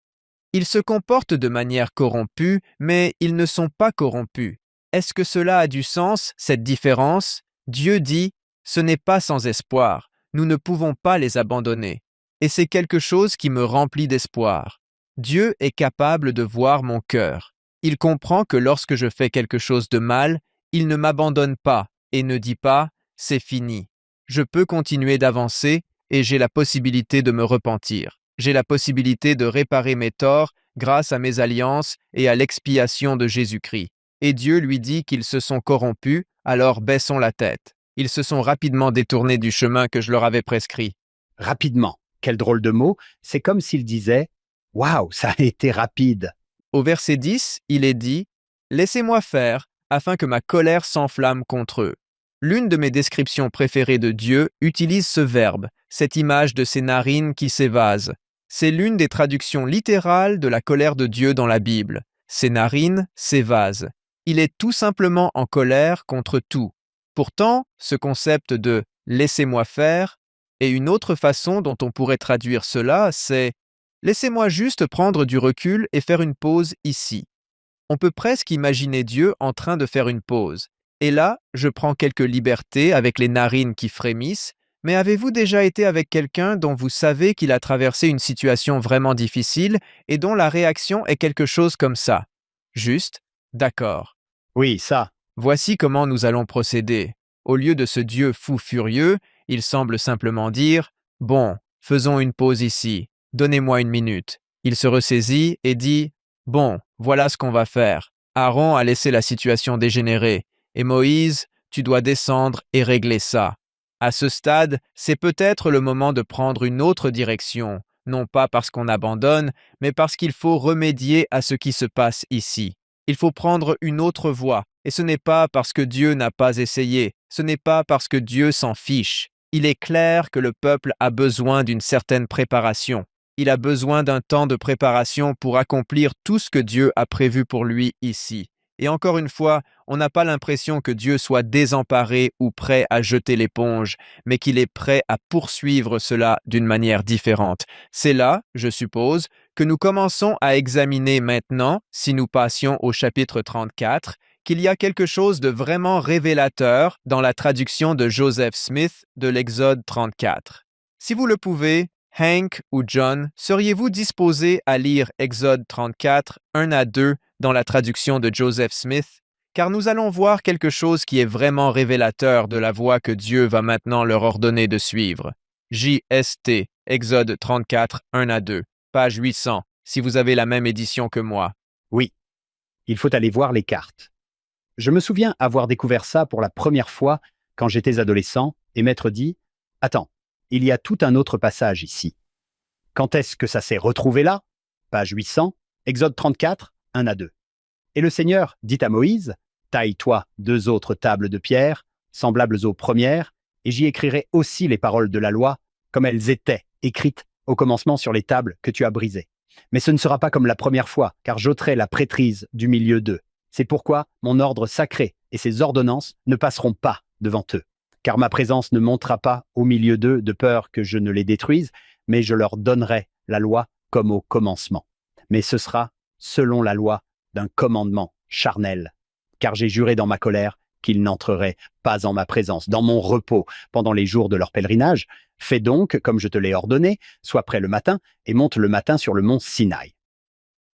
Ils se comportent de manière corrompue, mais ils ne sont pas corrompus. Est-ce que cela a du sens, cette différence? Dieu dit « Ce n'est pas sans espoir, nous ne pouvons pas les abandonner. » Et c'est quelque chose qui me remplit d'espoir. Dieu est capable de voir mon cœur. Il comprend que lorsque je fais quelque chose de mal, il ne m'abandonne pas et ne dit pas « c'est fini ». Je peux continuer d'avancer et j'ai la possibilité de me repentir. J'ai la possibilité de réparer mes torts grâce à mes alliances et à l'expiation de Jésus-Christ. Et Dieu lui dit qu'ils se sont corrompus, alors baissons la tête. Ils se sont rapidement détournés du chemin que je leur avais prescrit. Rapidement. Quel drôle de mot. C'est comme s'il disait « Waouh, ça a été rapide ». Au verset 10, il est dit « Laissez-moi faire, afin que ma colère s'enflamme contre eux. » L'une de mes descriptions préférées de Dieu utilise ce verbe, cette image de ses narines qui s'évasent. C'est l'une des traductions littérales de la colère de Dieu dans la Bible. Ses narines s'évasent. Il est tout simplement en colère contre tout. Pourtant, ce concept de « laissez-moi faire » et une autre façon dont on pourrait traduire cela, c'est « laissez-moi juste prendre du recul et faire une pause ici ». On peut presque imaginer Dieu en train de faire une pause. Et là, je prends quelques libertés avec les narines qui frémissent, mais avez-vous déjà été avec quelqu'un dont vous savez qu'il a traversé une situation vraiment difficile et dont la réaction est quelque chose comme ça? Juste, d'accord. Oui, ça. Voici comment nous allons procéder. Au lieu de ce Dieu fou furieux, il semble simplement dire « Bon, faisons une pause ici, donnez-moi une minute ». Il se ressaisit et dit « Bon, voilà ce qu'on va faire. Aaron a laissé la situation dégénérer, et Moïse, tu dois descendre et régler ça. À ce stade, c'est peut-être le moment de prendre une autre direction, non pas parce qu'on abandonne, mais parce qu'il faut remédier à ce qui se passe ici. Il faut prendre une autre voie, et ce n'est pas parce que Dieu n'a pas essayé, ce n'est pas parce que Dieu s'en fiche. Il est clair que le peuple a besoin d'une certaine préparation. Il a besoin d'un temps de préparation pour accomplir tout ce que Dieu a prévu pour lui ici. Et encore une fois, on n'a pas l'impression que Dieu soit désemparé ou prêt à jeter l'éponge, mais qu'il est prêt à poursuivre cela d'une manière différente. C'est là, je suppose, que nous commençons à examiner maintenant, si nous passions au chapitre 34, qu'il y a quelque chose de vraiment révélateur dans la traduction de Joseph Smith de l'Exode 34. Si vous le pouvez, Hank ou John, seriez-vous disposés à lire Exode 34, 1 à 2 dans la traduction de Joseph Smith? car nous allons voir quelque chose qui est vraiment révélateur de la voie que Dieu va maintenant leur ordonner de suivre. JST, Exode 34, 1-2, page 800, si vous avez la même édition que moi. Oui, il faut aller voir les cartes. Je me souviens avoir découvert ça pour la première fois quand j'étais adolescent et m'être dit « Attends, il y a tout un autre passage ici. » Quand est-ce que ça s'est retrouvé là? Page 800, Exode 34, 1-2. Et le Seigneur dit à Moïse, « Taille-toi 2 autres tables de pierre, semblables aux premières, et j'y écrirai aussi les paroles de la loi, comme elles étaient écrites au commencement sur les tables que tu as brisées. Mais ce ne sera pas comme la première fois, car j'ôterai la prêtrise du milieu d'eux. C'est pourquoi mon ordre sacré et ses ordonnances ne passeront pas devant eux. Car ma présence ne montera pas au milieu d'eux de peur que je ne les détruise, mais je leur donnerai la loi comme au commencement. Mais ce sera selon la loi d'un commandement charnel. Car j'ai juré dans ma colère qu'ils n'entreraient pas en ma présence, dans mon repos, pendant les jours de leur pèlerinage. Fais donc, comme je te l'ai ordonné, sois prêt le matin et monte le matin sur le mont Sinaï.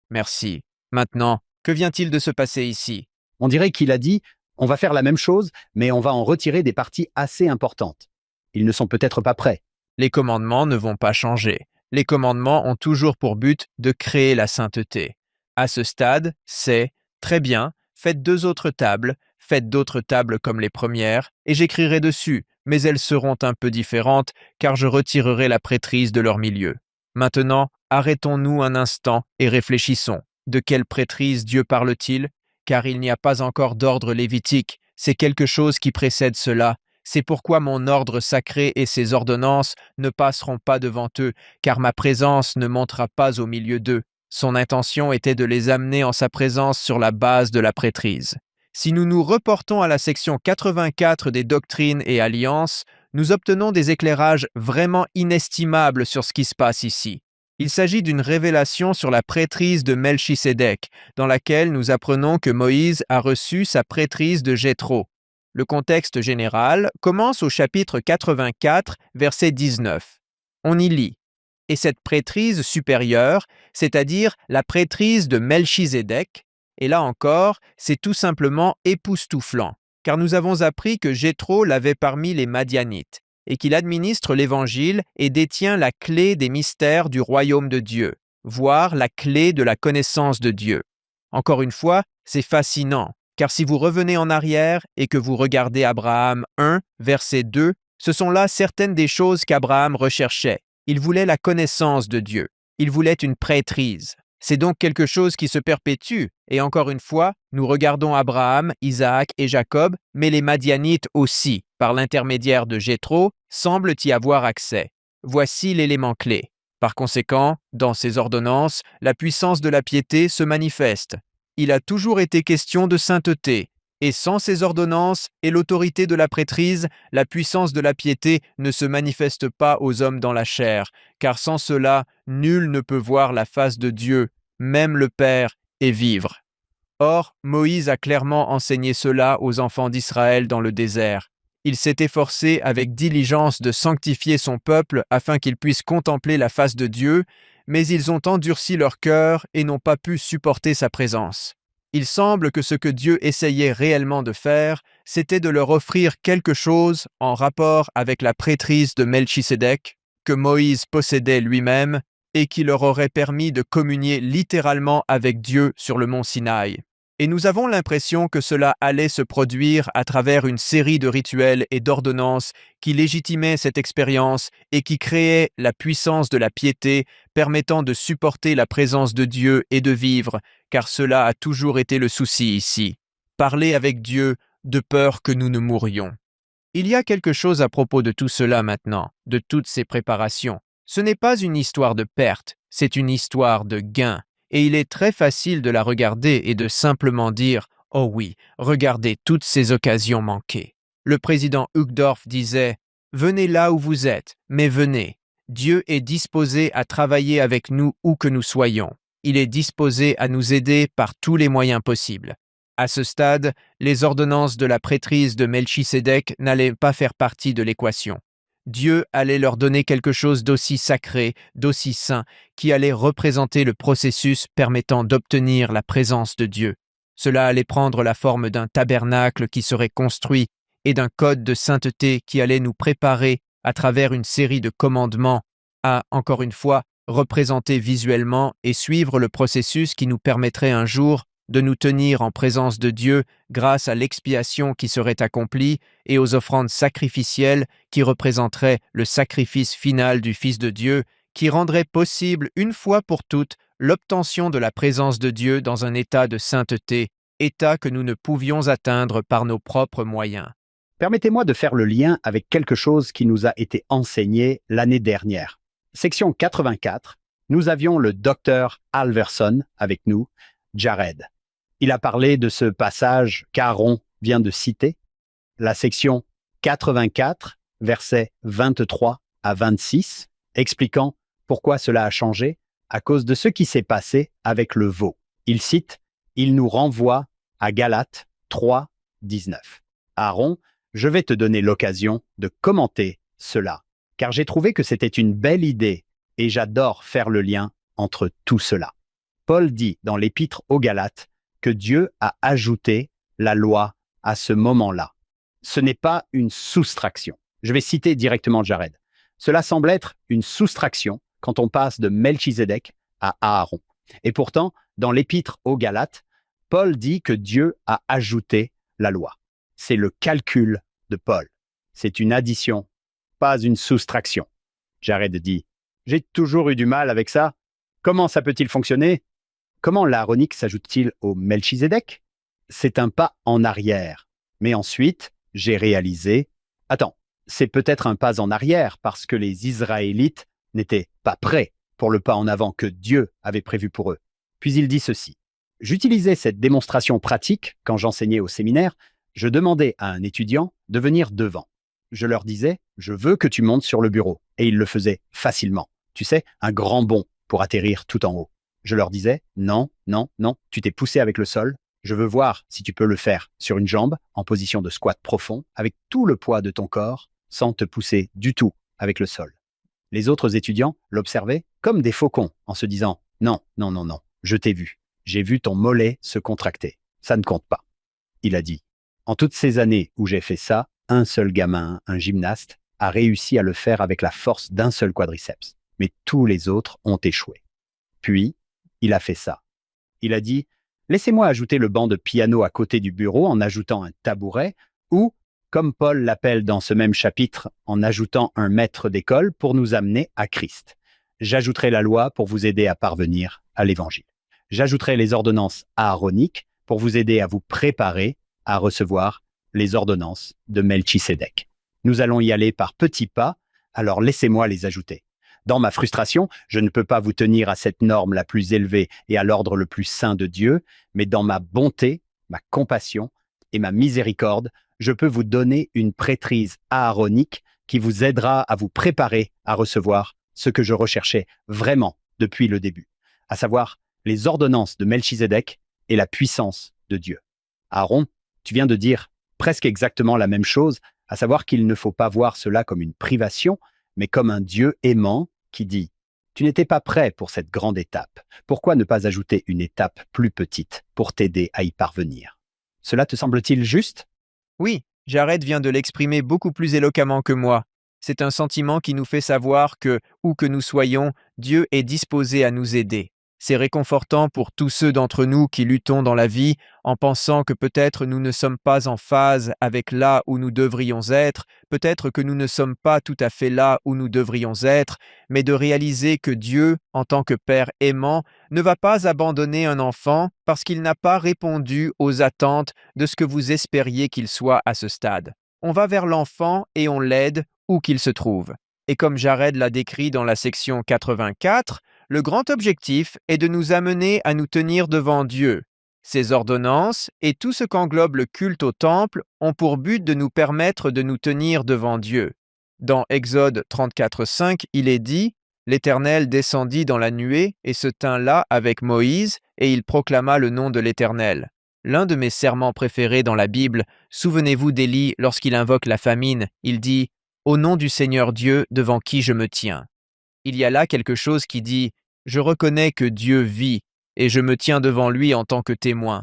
Merci. Maintenant, que vient-il de se passer ici? On dirait qu'il a dit « On va faire la même chose, mais on va en retirer des parties assez importantes. » Ils ne sont peut-être pas prêts. Les commandements ne vont pas changer. Les commandements ont toujours pour but de créer la sainteté. À ce stade, c'est « Très bien, faites 2 autres tables, faites d'autres tables comme les premières, et j'écrirai dessus, mais elles seront un peu différentes, car je retirerai la prêtrise de leur milieu. » Maintenant, arrêtons-nous un instant et réfléchissons. De quelle prêtrise Dieu parle-t-il? Car il n'y a pas encore d'ordre lévitique, c'est quelque chose qui précède cela. C'est pourquoi mon ordre sacré et ses ordonnances ne passeront pas devant eux, car ma présence ne montera pas au milieu d'eux. Son intention était de les amener en sa présence sur la base de la prêtrise. Si nous nous reportons à la section 84 des Doctrines et Alliances, nous obtenons des éclairages vraiment inestimables sur ce qui se passe ici. Il s'agit d'une révélation sur la prêtrise de Melchisédek, dans laquelle nous apprenons que Moïse a reçu sa prêtrise de Jéthro. Le contexte général commence au chapitre 84, verset 19. On y lit « Et cette prêtrise supérieure, c'est-à-dire la prêtrise de Melchisédek, et là encore, c'est tout simplement époustouflant, car nous avons appris que Jéthro l'avait parmi les Madianites, et qu'il administre l'Évangile et détient la clé des mystères du royaume de Dieu, voire la clé de la connaissance de Dieu. Encore une fois, c'est fascinant, car si vous revenez en arrière et que vous regardez Abraham 1, verset 2, ce sont là certaines des choses qu'Abraham recherchait. Il voulait la connaissance de Dieu. Il voulait une prêtrise. C'est donc quelque chose qui se perpétue. Et encore une fois, nous regardons Abraham, Isaac et Jacob, mais les Madianites aussi, par l'intermédiaire de Jéthro, semblent y avoir accès. Voici l'élément clé. Par conséquent, dans ces ordonnances, la puissance de la piété se manifeste. Il a toujours été question de sainteté, et sans ces ordonnances et l'autorité de la prêtrise, la puissance de la piété ne se manifeste pas aux hommes dans la chair, car sans cela, nul ne peut voir la face de Dieu, même le Père, et vivre. Or, Moïse a clairement enseigné cela aux enfants d'Israël dans le désert. Il s'est efforcé avec diligence de sanctifier son peuple afin qu'il puisse contempler la face de Dieu, mais ils ont endurci leur cœur et n'ont pas pu supporter sa présence. Il semble que ce que Dieu essayait réellement de faire, c'était de leur offrir quelque chose en rapport avec la prêtrise de Melchisédek, que Moïse possédait lui-même, et qui leur aurait permis de communier littéralement avec Dieu sur le mont Sinaï. Et nous avons l'impression que cela allait se produire à travers une série de rituels et d'ordonnances qui légitimaient cette expérience et qui créaient la puissance de la piété permettant de supporter la présence de Dieu et de vivre, car cela a toujours été le souci ici. Parler avec Dieu de peur que nous ne mourions. Il y a quelque chose à propos de tout cela maintenant, de toutes ces préparations. Ce n'est pas une histoire de perte, c'est une histoire de gain. Et il est très facile de la regarder et de simplement dire « Oh oui, regardez toutes ces occasions manquées ». Le président Uchtdorf disait « Venez là où vous êtes, mais venez. Dieu est disposé à travailler avec nous où que nous soyons. Il est disposé à nous aider par tous les moyens possibles. » À ce stade, les ordonnances de la prêtrise de Melchisédek n'allaient pas faire partie de l'équation. Dieu allait leur donner quelque chose d'aussi sacré, d'aussi saint, qui allait représenter le processus permettant d'obtenir la présence de Dieu. Cela allait prendre la forme d'un tabernacle qui serait construit et d'un code de sainteté qui allait nous préparer à travers une série de commandements à, encore une fois, représenter visuellement et suivre le processus qui nous permettrait un jour de nous tenir en présence de Dieu grâce à l'expiation qui serait accomplie et aux offrandes sacrificielles qui représenteraient le sacrifice final du Fils de Dieu, qui rendrait possible une fois pour toutes l'obtention de la présence de Dieu dans un état de sainteté, état que nous ne pouvions atteindre par nos propres moyens. Permettez-moi de faire le lien avec quelque chose qui nous a été enseigné l'année dernière. Section 84, nous avions le docteur Alverson avec nous, Jared. Il a parlé de ce passage qu'Aaron vient de citer, la section 84, versets 23 à 26, expliquant pourquoi cela a changé à cause de ce qui s'est passé avec le veau. Il cite, il nous renvoie à Galates 3, 19. Aaron, je vais te donner l'occasion de commenter cela, car j'ai trouvé que c'était une belle idée et j'adore faire le lien entre tout cela. Paul dit dans l'épître aux Galates que Dieu a ajouté la loi à ce moment-là. Ce n'est pas une soustraction. Je vais citer directement Jared. Cela semble être une soustraction quand on passe de Melchizedek à Aaron. Et pourtant, dans l'épître aux Galates, Paul dit que Dieu a ajouté la loi. C'est le calcul de Paul. C'est une addition, pas une soustraction. Jared dit, j'ai toujours eu du mal avec ça. Comment ça peut-il fonctionner? Comment l'aaronique s'ajoute-t-il au Melchizedek? C'est un pas en arrière. Mais ensuite, j'ai réalisé, attends, c'est peut-être un pas en arrière parce que les Israélites n'étaient pas prêts pour le pas en avant que Dieu avait prévu pour eux. Puis il dit ceci. J'utilisais cette démonstration pratique quand j'enseignais au séminaire. Je demandais à un étudiant de venir devant. Je leur disais, je veux que tu montes sur le bureau. Et il le faisait facilement. Tu sais, un grand bond pour atterrir tout en haut. Je leur disais, non, non, non, tu t'es poussé avec le sol. Je veux voir si tu peux le faire sur une jambe, en position de squat profond, avec tout le poids de ton corps, sans te pousser du tout avec le sol. Les autres étudiants l'observaient comme des faucons, en se disant, non, non, non, non, je t'ai vu. J'ai vu ton mollet se contracter. Ça ne compte pas. Il a dit, en toutes ces années où j'ai fait ça, un seul gamin, un gymnaste, a réussi à le faire avec la force d'un seul quadriceps. Mais tous les autres ont échoué. Puis, il a fait ça. Il a dit, laissez-moi ajouter le banc de piano à côté du bureau en ajoutant un tabouret ou, comme Paul l'appelle dans ce même chapitre, en ajoutant un maître d'école pour nous amener à Christ. J'ajouterai la loi pour vous aider à parvenir à l'évangile. J'ajouterai les ordonnances aaroniques pour vous aider à vous préparer à recevoir les ordonnances de Melchisédek. Nous allons y aller par petits pas, alors laissez-moi les ajouter. Dans ma frustration, je ne peux pas vous tenir à cette norme la plus élevée et à l'ordre le plus saint de Dieu, mais dans ma bonté, ma compassion et ma miséricorde, je peux vous donner une prêtrise aaronique qui vous aidera à vous préparer à recevoir ce que je recherchais vraiment depuis le début, à savoir les ordonnances de Melchisédek et la puissance de Dieu. Aaron, tu viens de dire presque exactement la même chose, à savoir qu'il ne faut pas voir cela comme une privation, mais comme un Dieu aimant qui dit « Tu n'étais pas prêt pour cette grande étape. Pourquoi ne pas ajouter une étape plus petite pour t'aider à y parvenir ?» Cela te semble-t-il juste? Oui, Jared vient de l'exprimer beaucoup plus éloquemment que moi. C'est un sentiment qui nous fait savoir que, où que nous soyons, Dieu est disposé à nous aider. C'est réconfortant pour tous ceux d'entre nous qui luttons dans la vie en pensant que peut-être nous ne sommes pas en phase avec là où nous devrions être, peut-être que nous ne sommes pas tout à fait là où nous devrions être, mais de réaliser que Dieu, en tant que Père aimant, ne va pas abandonner un enfant parce qu'il n'a pas répondu aux attentes de ce que vous espériez qu'il soit à ce stade. On va vers l'enfant et on l'aide où qu'il se trouve. Et comme Jared l'a décrit dans la section 84, le grand objectif est de nous amener à nous tenir devant Dieu. Ces ordonnances et tout ce qu'englobe le culte au temple ont pour but de nous permettre de nous tenir devant Dieu. Dans Exode 34:5, il est dit « L'Éternel descendit dans la nuée et se tint là avec Moïse, et il proclama le nom de l'Éternel. » L'un de mes serments préférés dans la Bible, souvenez-vous d'Élie lorsqu'il invoque la famine, il dit « Au nom du Seigneur Dieu devant qui je me tiens ». Il y a là quelque chose qui dit « Je reconnais que Dieu vit et je me tiens devant lui en tant que témoin ».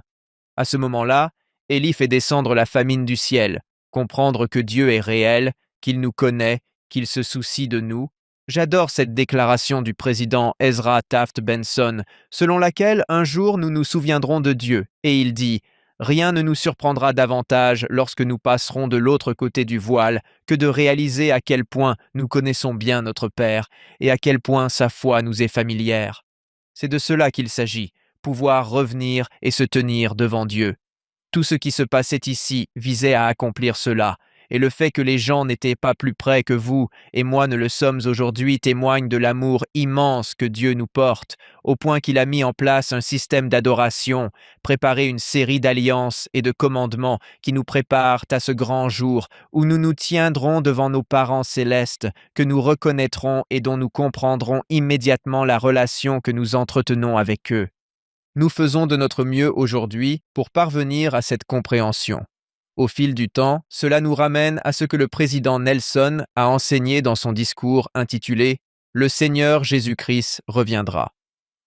À ce moment-là, Élie fait descendre la famine du ciel, comprendre que Dieu est réel, qu'il nous connaît, qu'il se soucie de nous. J'adore cette déclaration du président Ezra Taft Benson, selon laquelle un jour nous nous souviendrons de Dieu, et il dit « Rien ne nous surprendra davantage lorsque nous passerons de l'autre côté du voile que de réaliser à quel point nous connaissons bien notre Père et à quel point sa foi nous est familière. » C'est de cela qu'il s'agit, pouvoir revenir et se tenir devant Dieu. Tout ce qui se passait ici visait à accomplir cela, et le fait que les gens n'étaient pas plus près que vous et moi ne le sommes aujourd'hui témoigne de l'amour immense que Dieu nous porte, au point qu'il a mis en place un système d'adoration, préparé une série d'alliances et de commandements qui nous préparent à ce grand jour où nous nous tiendrons devant nos parents célestes, que nous reconnaîtrons et dont nous comprendrons immédiatement la relation que nous entretenons avec eux. Nous faisons de notre mieux aujourd'hui pour parvenir à cette compréhension. Au fil du temps, cela nous ramène à ce que le président Nelson a enseigné dans son discours intitulé « Le Seigneur Jésus-Christ reviendra ».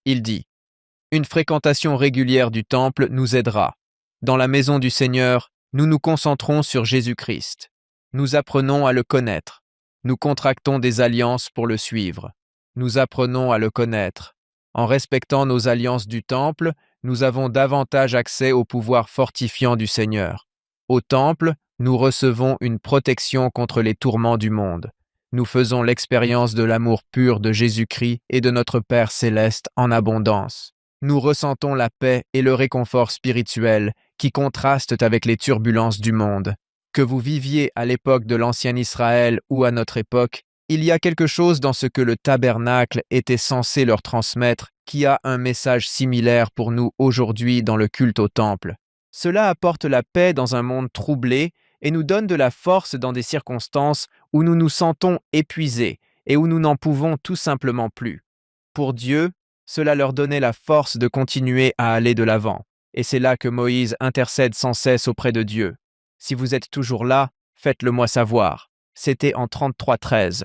Il dit « Une fréquentation régulière du temple nous aidera. Dans la maison du Seigneur, nous nous concentrons sur Jésus-Christ. Nous apprenons à le connaître. Nous contractons des alliances pour le suivre. Nous apprenons à le connaître. En respectant nos alliances du temple, nous avons davantage accès au pouvoir fortifiant du Seigneur. Au temple, nous recevons une protection contre les tourments du monde. Nous faisons l'expérience de l'amour pur de Jésus-Christ et de notre Père céleste en abondance. Nous ressentons la paix et le réconfort spirituel qui contrastent avec les turbulences du monde. Que vous viviez à l'époque de l'ancien Israël ou à notre époque, il y a quelque chose dans ce que le tabernacle était censé leur transmettre qui a un message similaire pour nous aujourd'hui dans le culte au temple. Cela apporte la paix dans un monde troublé et nous donne de la force dans des circonstances où nous nous sentons épuisés et où nous n'en pouvons tout simplement plus. Pour Dieu, cela leur donnait la force de continuer à aller de l'avant. Et c'est là que Moïse intercède sans cesse auprès de Dieu. Si vous êtes toujours là, faites-le moi savoir. C'était en 33:13.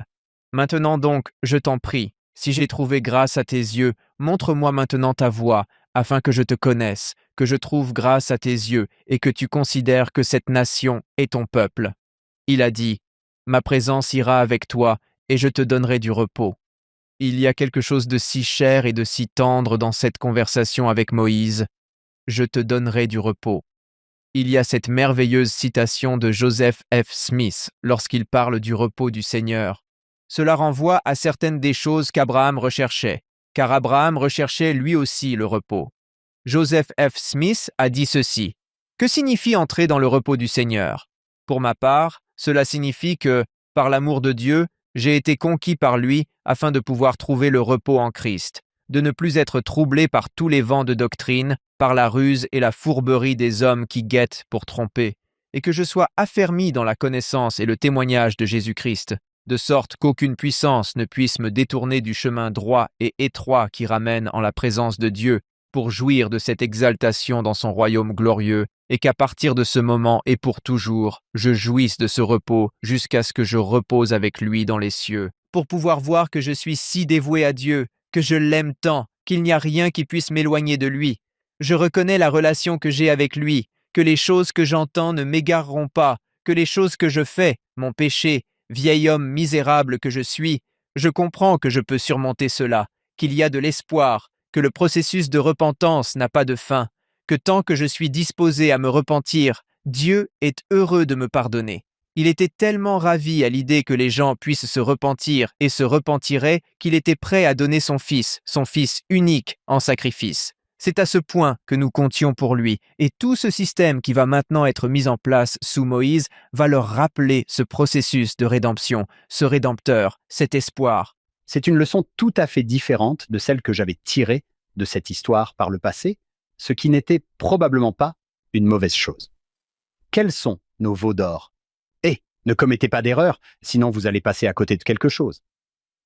Maintenant donc, je t'en prie, si j'ai trouvé grâce à tes yeux, montre-moi maintenant ta voie, afin que je te connaisse, que je trouve grâce à tes yeux et que tu considères que cette nation est ton peuple. Il a dit, « Ma présence ira avec toi et je te donnerai du repos. » Il y a quelque chose de si cher et de si tendre dans cette conversation avec Moïse. « Je te donnerai du repos. » Il y a cette merveilleuse citation de Joseph F. Smith lorsqu'il parle du repos du Seigneur. Cela renvoie à certaines des choses qu'Abraham recherchait, car Abraham recherchait lui aussi le repos. Joseph F. Smith a dit ceci. Que signifie entrer dans le repos du Seigneur? Pour ma part, cela signifie que, par l'amour de Dieu, j'ai été conquis par lui afin de pouvoir trouver le repos en Christ, de ne plus être troublé par tous les vents de doctrine, par la ruse et la fourberie des hommes qui guettent pour tromper, et que je sois affermi dans la connaissance et le témoignage de Jésus-Christ, de sorte qu'aucune puissance ne puisse me détourner du chemin droit et étroit qui ramène en la présence de Dieu, pour jouir de cette exaltation dans son royaume glorieux, et qu'à partir de ce moment et pour toujours, je jouisse de ce repos jusqu'à ce que je repose avec lui dans les cieux, pour pouvoir voir que je suis si dévoué à Dieu, que je l'aime tant, qu'il n'y a rien qui puisse m'éloigner de lui. Je reconnais la relation que j'ai avec lui, que les choses que j'entends ne m'égareront pas, que les choses que je fais, mon péché, vieil homme misérable que je suis, je comprends que je peux surmonter cela, qu'il y a de l'espoir, que le processus de repentance n'a pas de fin, que tant que je suis disposé à me repentir, Dieu est heureux de me pardonner. Il était tellement ravi à l'idée que les gens puissent se repentir et se repentiraient qu'il était prêt à donner son fils unique, en sacrifice. C'est à ce point que nous comptions pour lui, et tout ce système qui va maintenant être mis en place sous Moïse va leur rappeler ce processus de rédemption, ce Rédempteur, cet espoir. C'est une leçon tout à fait différente de celle que j'avais tirée de cette histoire par le passé, ce qui n'était probablement pas une mauvaise chose. Quels sont nos veaux d'or? Ne commettez pas d'erreur, sinon vous allez passer à côté de quelque chose.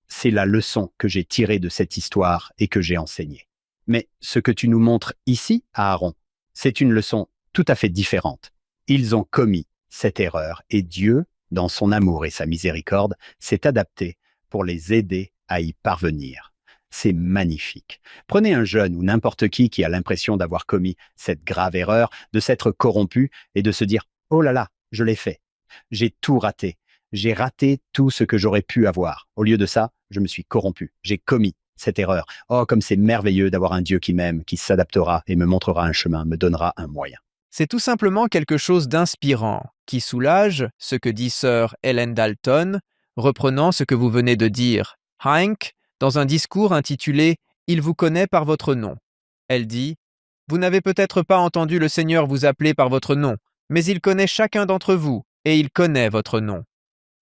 C'est la leçon que j'ai tirée de cette histoire et que j'ai enseignée. Mais ce que tu nous montres ici, Aaron, c'est une leçon tout à fait différente. Ils ont commis cette erreur et Dieu, dans son amour et sa miséricorde, s'est adapté pour les aider à y parvenir. C'est magnifique. Prenez un jeune ou n'importe qui a l'impression d'avoir commis cette grave erreur, de s'être corrompu et de se dire « Oh là là, je l'ai fait. J'ai tout raté. J'ai raté tout ce que j'aurais pu avoir. Au lieu de ça, je me suis corrompu. J'ai commis cette erreur. Oh, comme c'est merveilleux d'avoir un Dieu qui m'aime, qui s'adaptera et me montrera un chemin, me donnera un moyen. » C'est tout simplement quelque chose d'inspirant, qui soulage ce que dit sœur Helen Dalton, reprenant ce que vous venez de dire. Hank, dans un discours intitulé « Il vous connaît par votre nom ». Elle dit « Vous n'avez peut-être pas entendu le Seigneur vous appeler par votre nom, mais il connaît chacun d'entre vous, et il connaît votre nom. »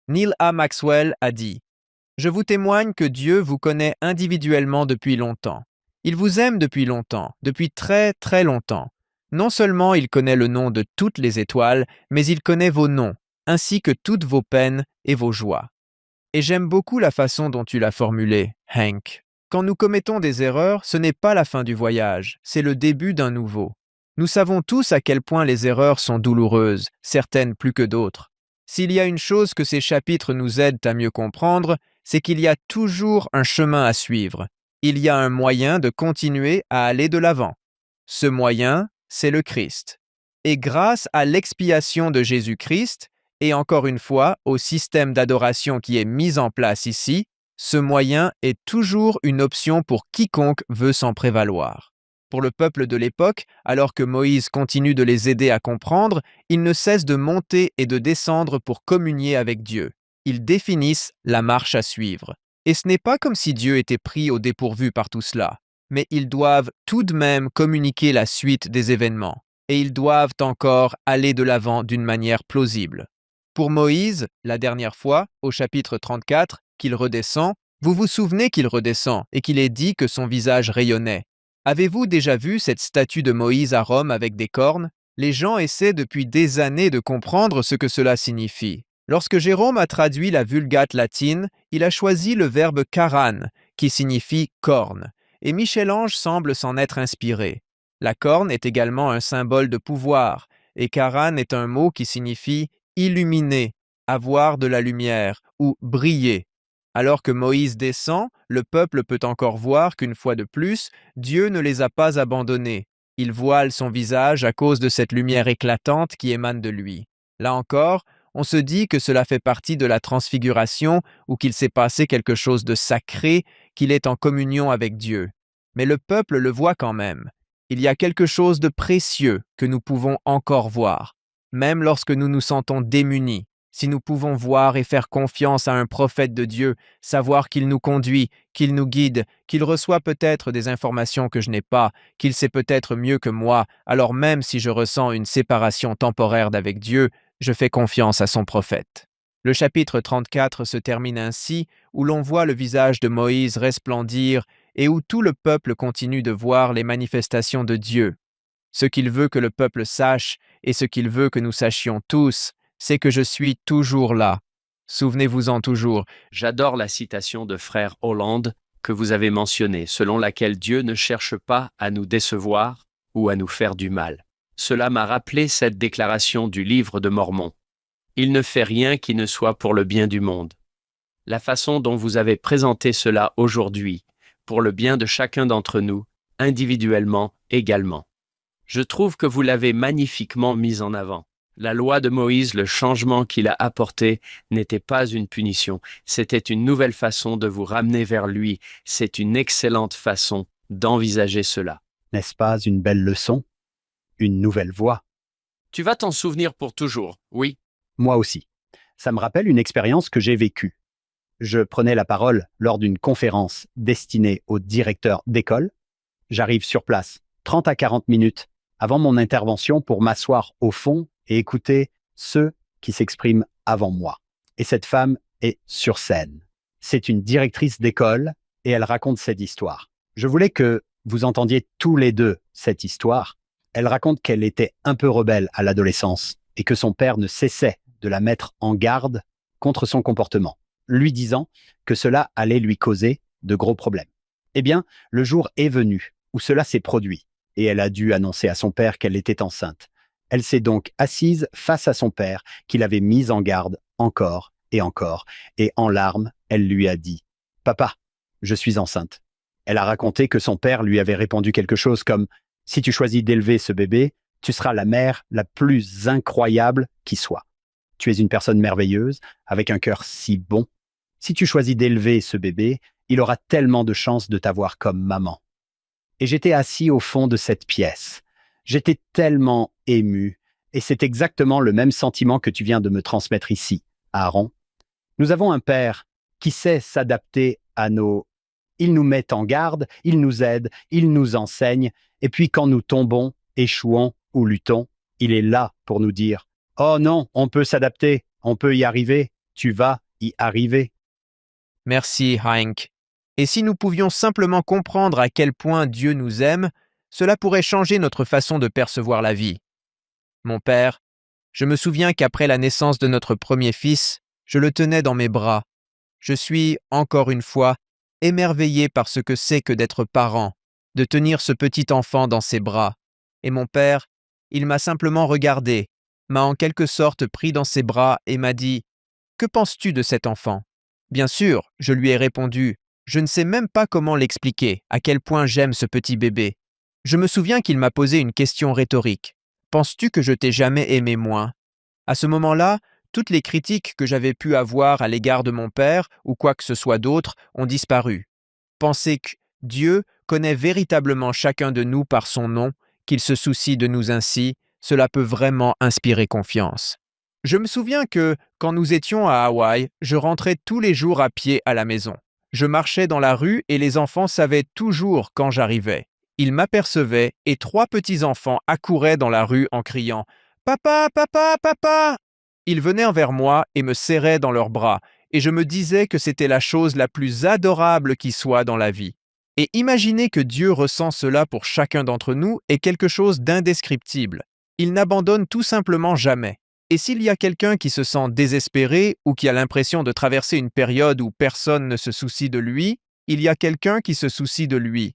Neil A. Maxwell a dit « Je vous témoigne que Dieu vous connaît individuellement depuis longtemps. Il vous aime depuis longtemps, depuis très très longtemps. Non seulement il connaît le nom de toutes les étoiles, mais il connaît vos noms, ainsi que toutes vos peines et vos joies. » Et j'aime beaucoup la façon dont tu l'as formulé, Hank. Quand nous commettons des erreurs, ce n'est pas la fin du voyage, c'est le début d'un nouveau. Nous savons tous à quel point les erreurs sont douloureuses, certaines plus que d'autres. S'il y a une chose que ces chapitres nous aident à mieux comprendre, c'est qu'il y a toujours un chemin à suivre. Il y a un moyen de continuer à aller de l'avant. Ce moyen, c'est le Christ. Et grâce à l'expiation de Jésus-Christ, et encore une fois au système d'adoration qui est mis en place ici, ce moyen est toujours une option pour quiconque veut s'en prévaloir. Pour le peuple de l'époque, alors que Moïse continue de les aider à comprendre, ils ne cessent de monter et de descendre pour communier avec Dieu. Ils définissent la marche à suivre. Et ce n'est pas comme si Dieu était pris au dépourvu par tout cela, mais ils doivent tout de même communiquer la suite des événements, et ils doivent encore aller de l'avant d'une manière plausible. Pour Moïse, la dernière fois, au chapitre 34, qu'il redescend, vous vous souvenez qu'il redescend et qu'il est dit que son visage rayonnait. Avez-vous déjà vu cette statue de Moïse à Rome avec des cornes? Les gens essaient depuis des années de comprendre ce que cela signifie. Lorsque Jérôme a traduit la Vulgate latine, il a choisi le verbe karan, qui signifie corne, et Michel-Ange semble s'en être inspiré. La corne est également un symbole de pouvoir, et karan est un mot qui signifie illuminer, avoir de la lumière ou briller. Alors que Moïse descend, le peuple peut encore voir qu'une fois de plus, Dieu ne les a pas abandonnés. Il voile son visage à cause de cette lumière éclatante qui émane de lui. Là encore, on se dit que cela fait partie de la transfiguration ou qu'il s'est passé quelque chose de sacré, qu'il est en communion avec Dieu. Mais le peuple le voit quand même. Il y a quelque chose de précieux que nous pouvons encore voir, même lorsque nous nous sentons démunis. Si nous pouvons voir et faire confiance à un prophète de Dieu, savoir qu'il nous conduit, qu'il nous guide, qu'il reçoit peut-être des informations que je n'ai pas, qu'il sait peut-être mieux que moi, alors même si je ressens une séparation temporaire d'avec Dieu, je fais confiance à son prophète. Le chapitre 34 se termine ainsi, où l'on voit le visage de Moïse resplendir et où tout le peuple continue de voir les manifestations de Dieu. Ce qu'il veut que le peuple sache et ce qu'il veut que nous sachions tous, c'est que je suis toujours là. Souvenez-vous-en toujours. J'adore la citation de frère Holland que vous avez mentionnée, selon laquelle Dieu ne cherche pas à nous décevoir ou à nous faire du mal. Cela m'a rappelé cette déclaration du livre de Mormon. Il ne fait rien qui ne soit pour le bien du monde. La façon dont vous avez présenté cela aujourd'hui, pour le bien de chacun d'entre nous, individuellement également. Je trouve que vous l'avez magnifiquement mis en avant. La loi de Moïse, le changement qu'il a apporté, n'était pas une punition, c'était une nouvelle façon de vous ramener vers lui. C'est une excellente façon d'envisager cela. N'est-ce pas une belle leçon? Une nouvelle voie? Tu vas t'en souvenir pour toujours, oui. Moi aussi. Ça me rappelle une expérience que j'ai vécue. Je prenais la parole lors d'une conférence destinée aux directeurs d'école. J'arrive sur place 30 à 40 minutes avant mon intervention pour m'asseoir au fond et écouter ceux qui s'expriment avant moi. Et cette femme est sur scène. C'est une directrice d'école et elle raconte cette histoire. Je voulais que vous entendiez tous les deux cette histoire. Elle raconte qu'elle était un peu rebelle à l'adolescence et que son père ne cessait de la mettre en garde contre son comportement, lui disant que cela allait lui causer de gros problèmes. Eh bien, le jour est venu où cela s'est produit et elle a dû annoncer à son père qu'elle était enceinte. Elle s'est donc assise face à son père, qui l'avait mise en garde encore, et en larmes, elle lui a dit « Papa, je suis enceinte ». Elle a raconté que son père lui avait répondu quelque chose comme « Si tu choisis d'élever ce bébé, tu seras la mère la plus incroyable qui soit. Tu es une personne merveilleuse, avec un cœur si bon. Si tu choisis d'élever ce bébé, il aura tellement de chances de t'avoir comme maman. » Et j'étais assis au fond de cette pièce. J'étais tellement ému, et c'est exactement le même sentiment que tu viens de me transmettre ici, Aaron. Nous avons un père qui sait s'adapter à nos... Il nous met en garde, il nous aide, il nous enseigne, et puis quand nous tombons, échouons ou luttons, il est là pour nous dire « Oh non, on peut s'adapter, on peut y arriver, tu vas y arriver. » Merci, Hank. Et si nous pouvions simplement comprendre à quel point Dieu nous aime, cela pourrait changer notre façon de percevoir la vie. Mon père, je me souviens qu'après la naissance de notre premier fils, je le tenais dans mes bras. Je suis, encore une fois, émerveillé par ce que c'est que d'être parent, de tenir ce petit enfant dans ses bras. Et mon père, il m'a simplement regardé, m'a en quelque sorte pris dans ses bras et m'a dit « Que penses-tu de cet enfant ?» Bien sûr, je lui ai répondu « Je ne sais même pas comment l'expliquer, à quel point j'aime ce petit bébé. » Je me souviens qu'il m'a posé une question rhétorique. « Penses-tu que je t'ai jamais aimé moins ?» À ce moment-là, toutes les critiques que j'avais pu avoir à l'égard de mon père ou quoi que ce soit d'autre ont disparu. Penser que Dieu connaît véritablement chacun de nous par son nom, qu'il se soucie de nous ainsi, cela peut vraiment inspirer confiance. Je me souviens que, quand nous étions à Hawaï, je rentrais tous les jours à pied à la maison. Je marchais dans la rue et les enfants savaient toujours quand j'arrivais. Ils m'apercevaient et 3 petits-enfants accouraient dans la rue en criant « Papa, papa, papa !» Ils venaient vers moi et me serraient dans leurs bras, et je me disais que c'était la chose la plus adorable qui soit dans la vie. Et imaginer que Dieu ressent cela pour chacun d'entre nous est quelque chose d'indescriptible. Il n'abandonne tout simplement jamais. Et s'il y a quelqu'un qui se sent désespéré ou qui a l'impression de traverser une période où personne ne se soucie de lui, il y a quelqu'un qui se soucie de lui.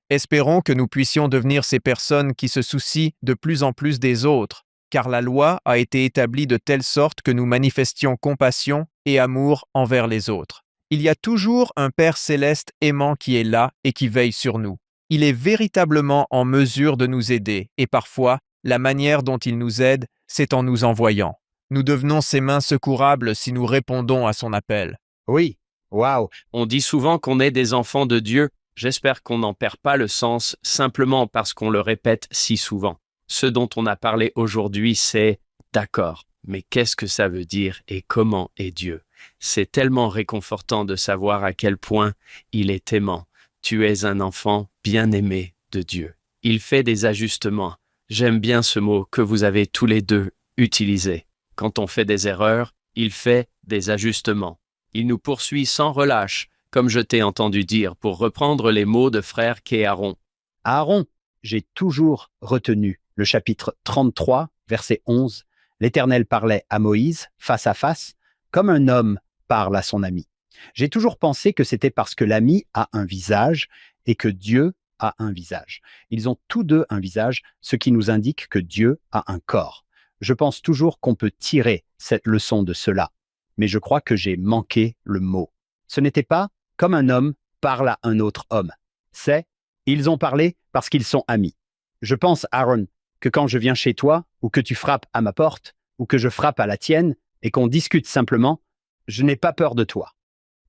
Espérons que nous puissions devenir ces personnes qui se soucient de plus en plus des autres, car la loi a été établie de telle sorte que nous manifestions compassion et amour envers les autres. Il y a toujours un Père céleste aimant qui est là et qui veille sur nous. Il est véritablement en mesure de nous aider, et parfois, la manière dont il nous aide, c'est en nous envoyant. Nous devenons ses mains secourables si nous répondons à son appel. Oui, waouh, On dit souvent qu'on est des enfants de Dieu. J'espère qu'on n'en perd pas le sens simplement parce qu'on le répète si souvent. Ce dont on a parlé aujourd'hui, c'est « d'accord, mais qu'est-ce que ça veut dire et comment est Dieu ?» C'est tellement réconfortant de savoir à quel point il est aimant. Tu es un enfant bien-aimé de Dieu. Il fait des ajustements. J'aime bien ce mot que vous avez tous les deux utilisé. Quand on fait des erreurs, il fait des ajustements. Il nous poursuit sans relâche, comme je t'ai entendu dire, pour reprendre les mots de frère Aaron. Aaron, j'ai toujours retenu le chapitre 33, verset 11. L'Éternel parlait à Moïse, face à face, comme un homme parle à son ami. J'ai toujours pensé que c'était parce que l'ami a un visage et que Dieu a un visage. Ils ont tous deux un visage, ce qui nous indique que Dieu a un corps. Je pense toujours qu'on peut tirer cette leçon de cela, mais je crois que j'ai manqué le mot. Ce n'était pas comme un homme parle à un autre homme. C'est ils ont parlé parce qu'ils sont amis. Je pense, Aaron, que quand je viens chez toi, ou que tu frappes à ma porte, ou que je frappe à la tienne, et qu'on discute simplement, je n'ai pas peur de toi.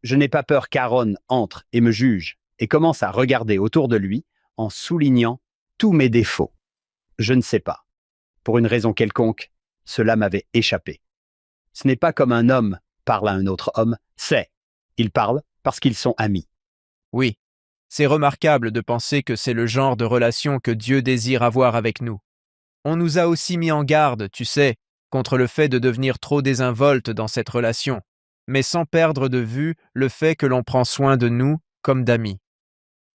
Je n'ai pas peur qu'Aaron entre et me juge et commence à regarder autour de lui en soulignant tous mes défauts. Je ne sais pas. Pour une raison quelconque, cela m'avait échappé. Ce n'est pas comme un homme parle à un autre homme, c'est ils parlent parce qu'ils sont amis. Oui, c'est remarquable de penser que c'est le genre de relation que Dieu désire avoir avec nous. On nous a aussi mis en garde, tu sais, contre le fait de devenir trop désinvolte dans cette relation, mais sans perdre de vue le fait que l'on prend soin de nous comme d'amis.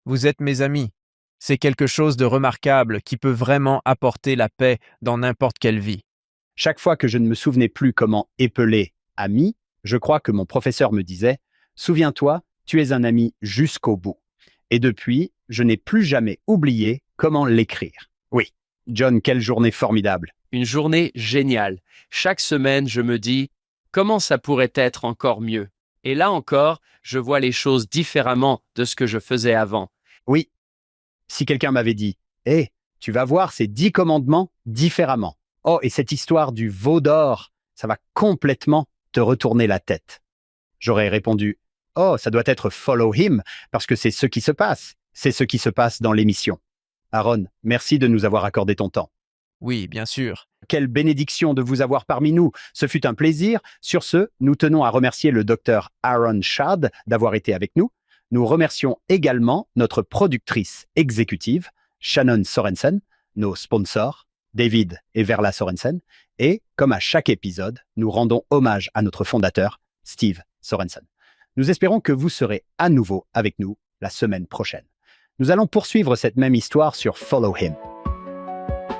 Vous êtes mes amis. C'est quelque chose de remarquable qui peut vraiment apporter la paix dans n'importe quelle vie. Chaque fois que je ne me souvenais plus comment épeler ami, je crois que mon professeur me disait « Souviens-toi, tu es un ami jusqu'au bout. » Et depuis, je n'ai plus jamais oublié comment l'écrire. Oui, John, quelle journée formidable. Une journée géniale. Chaque semaine, je me dis « Comment ça pourrait être encore mieux ?» Et là encore, je vois les choses différemment de ce que je faisais avant. Oui, si quelqu'un m'avait dit « Hé, tu vas voir ces 10 commandements différemment. Oh, et cette histoire du veau d'or, ça va complètement te retourner la tête. » J'aurais répondu « Oh, ça doit être follow him, parce que c'est ce qui se passe. C'est ce qui se passe dans l'émission. » Aaron, merci de nous avoir accordé ton temps. Oui, bien sûr. Quelle bénédiction de vous avoir parmi nous. Ce fut un plaisir. Sur ce, nous tenons à remercier le docteur Aaron Shad d'avoir été avec nous. Nous remercions également notre productrice exécutive, Shannon Sorensen, nos sponsors, David et Verla Sorensen, et, comme à chaque épisode, nous rendons hommage à notre fondateur, Steve Sorensen. Nous espérons que vous serez à nouveau avec nous la semaine prochaine. Nous allons poursuivre cette même histoire sur Follow Him.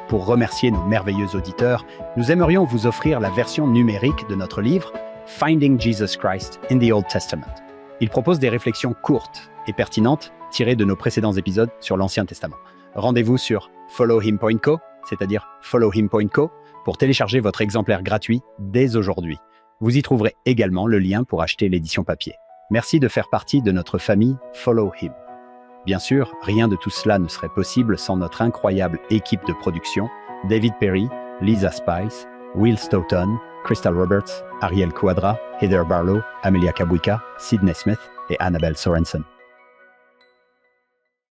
Pour remercier nos merveilleux auditeurs, nous aimerions vous offrir la version numérique de notre livre Finding Jesus Christ in the Old Testament. Il propose des réflexions courtes et pertinentes tirées de nos précédents épisodes sur l'Ancien Testament. Rendez-vous sur followhim.co, c'est-à-dire followhim.co, pour télécharger votre exemplaire gratuit dès aujourd'hui. Vous y trouverez également le lien pour acheter l'édition papier. Merci de faire partie de notre famille Follow Him. Bien sûr, rien de tout cela ne serait possible sans notre incroyable équipe de production, David Perry, Lisa Spice, Will Stoughton, Crystal Roberts, Ariel Quadra, Heather Barlow, Amelia Kabuika, Sydney Smith et Annabelle Sorensen.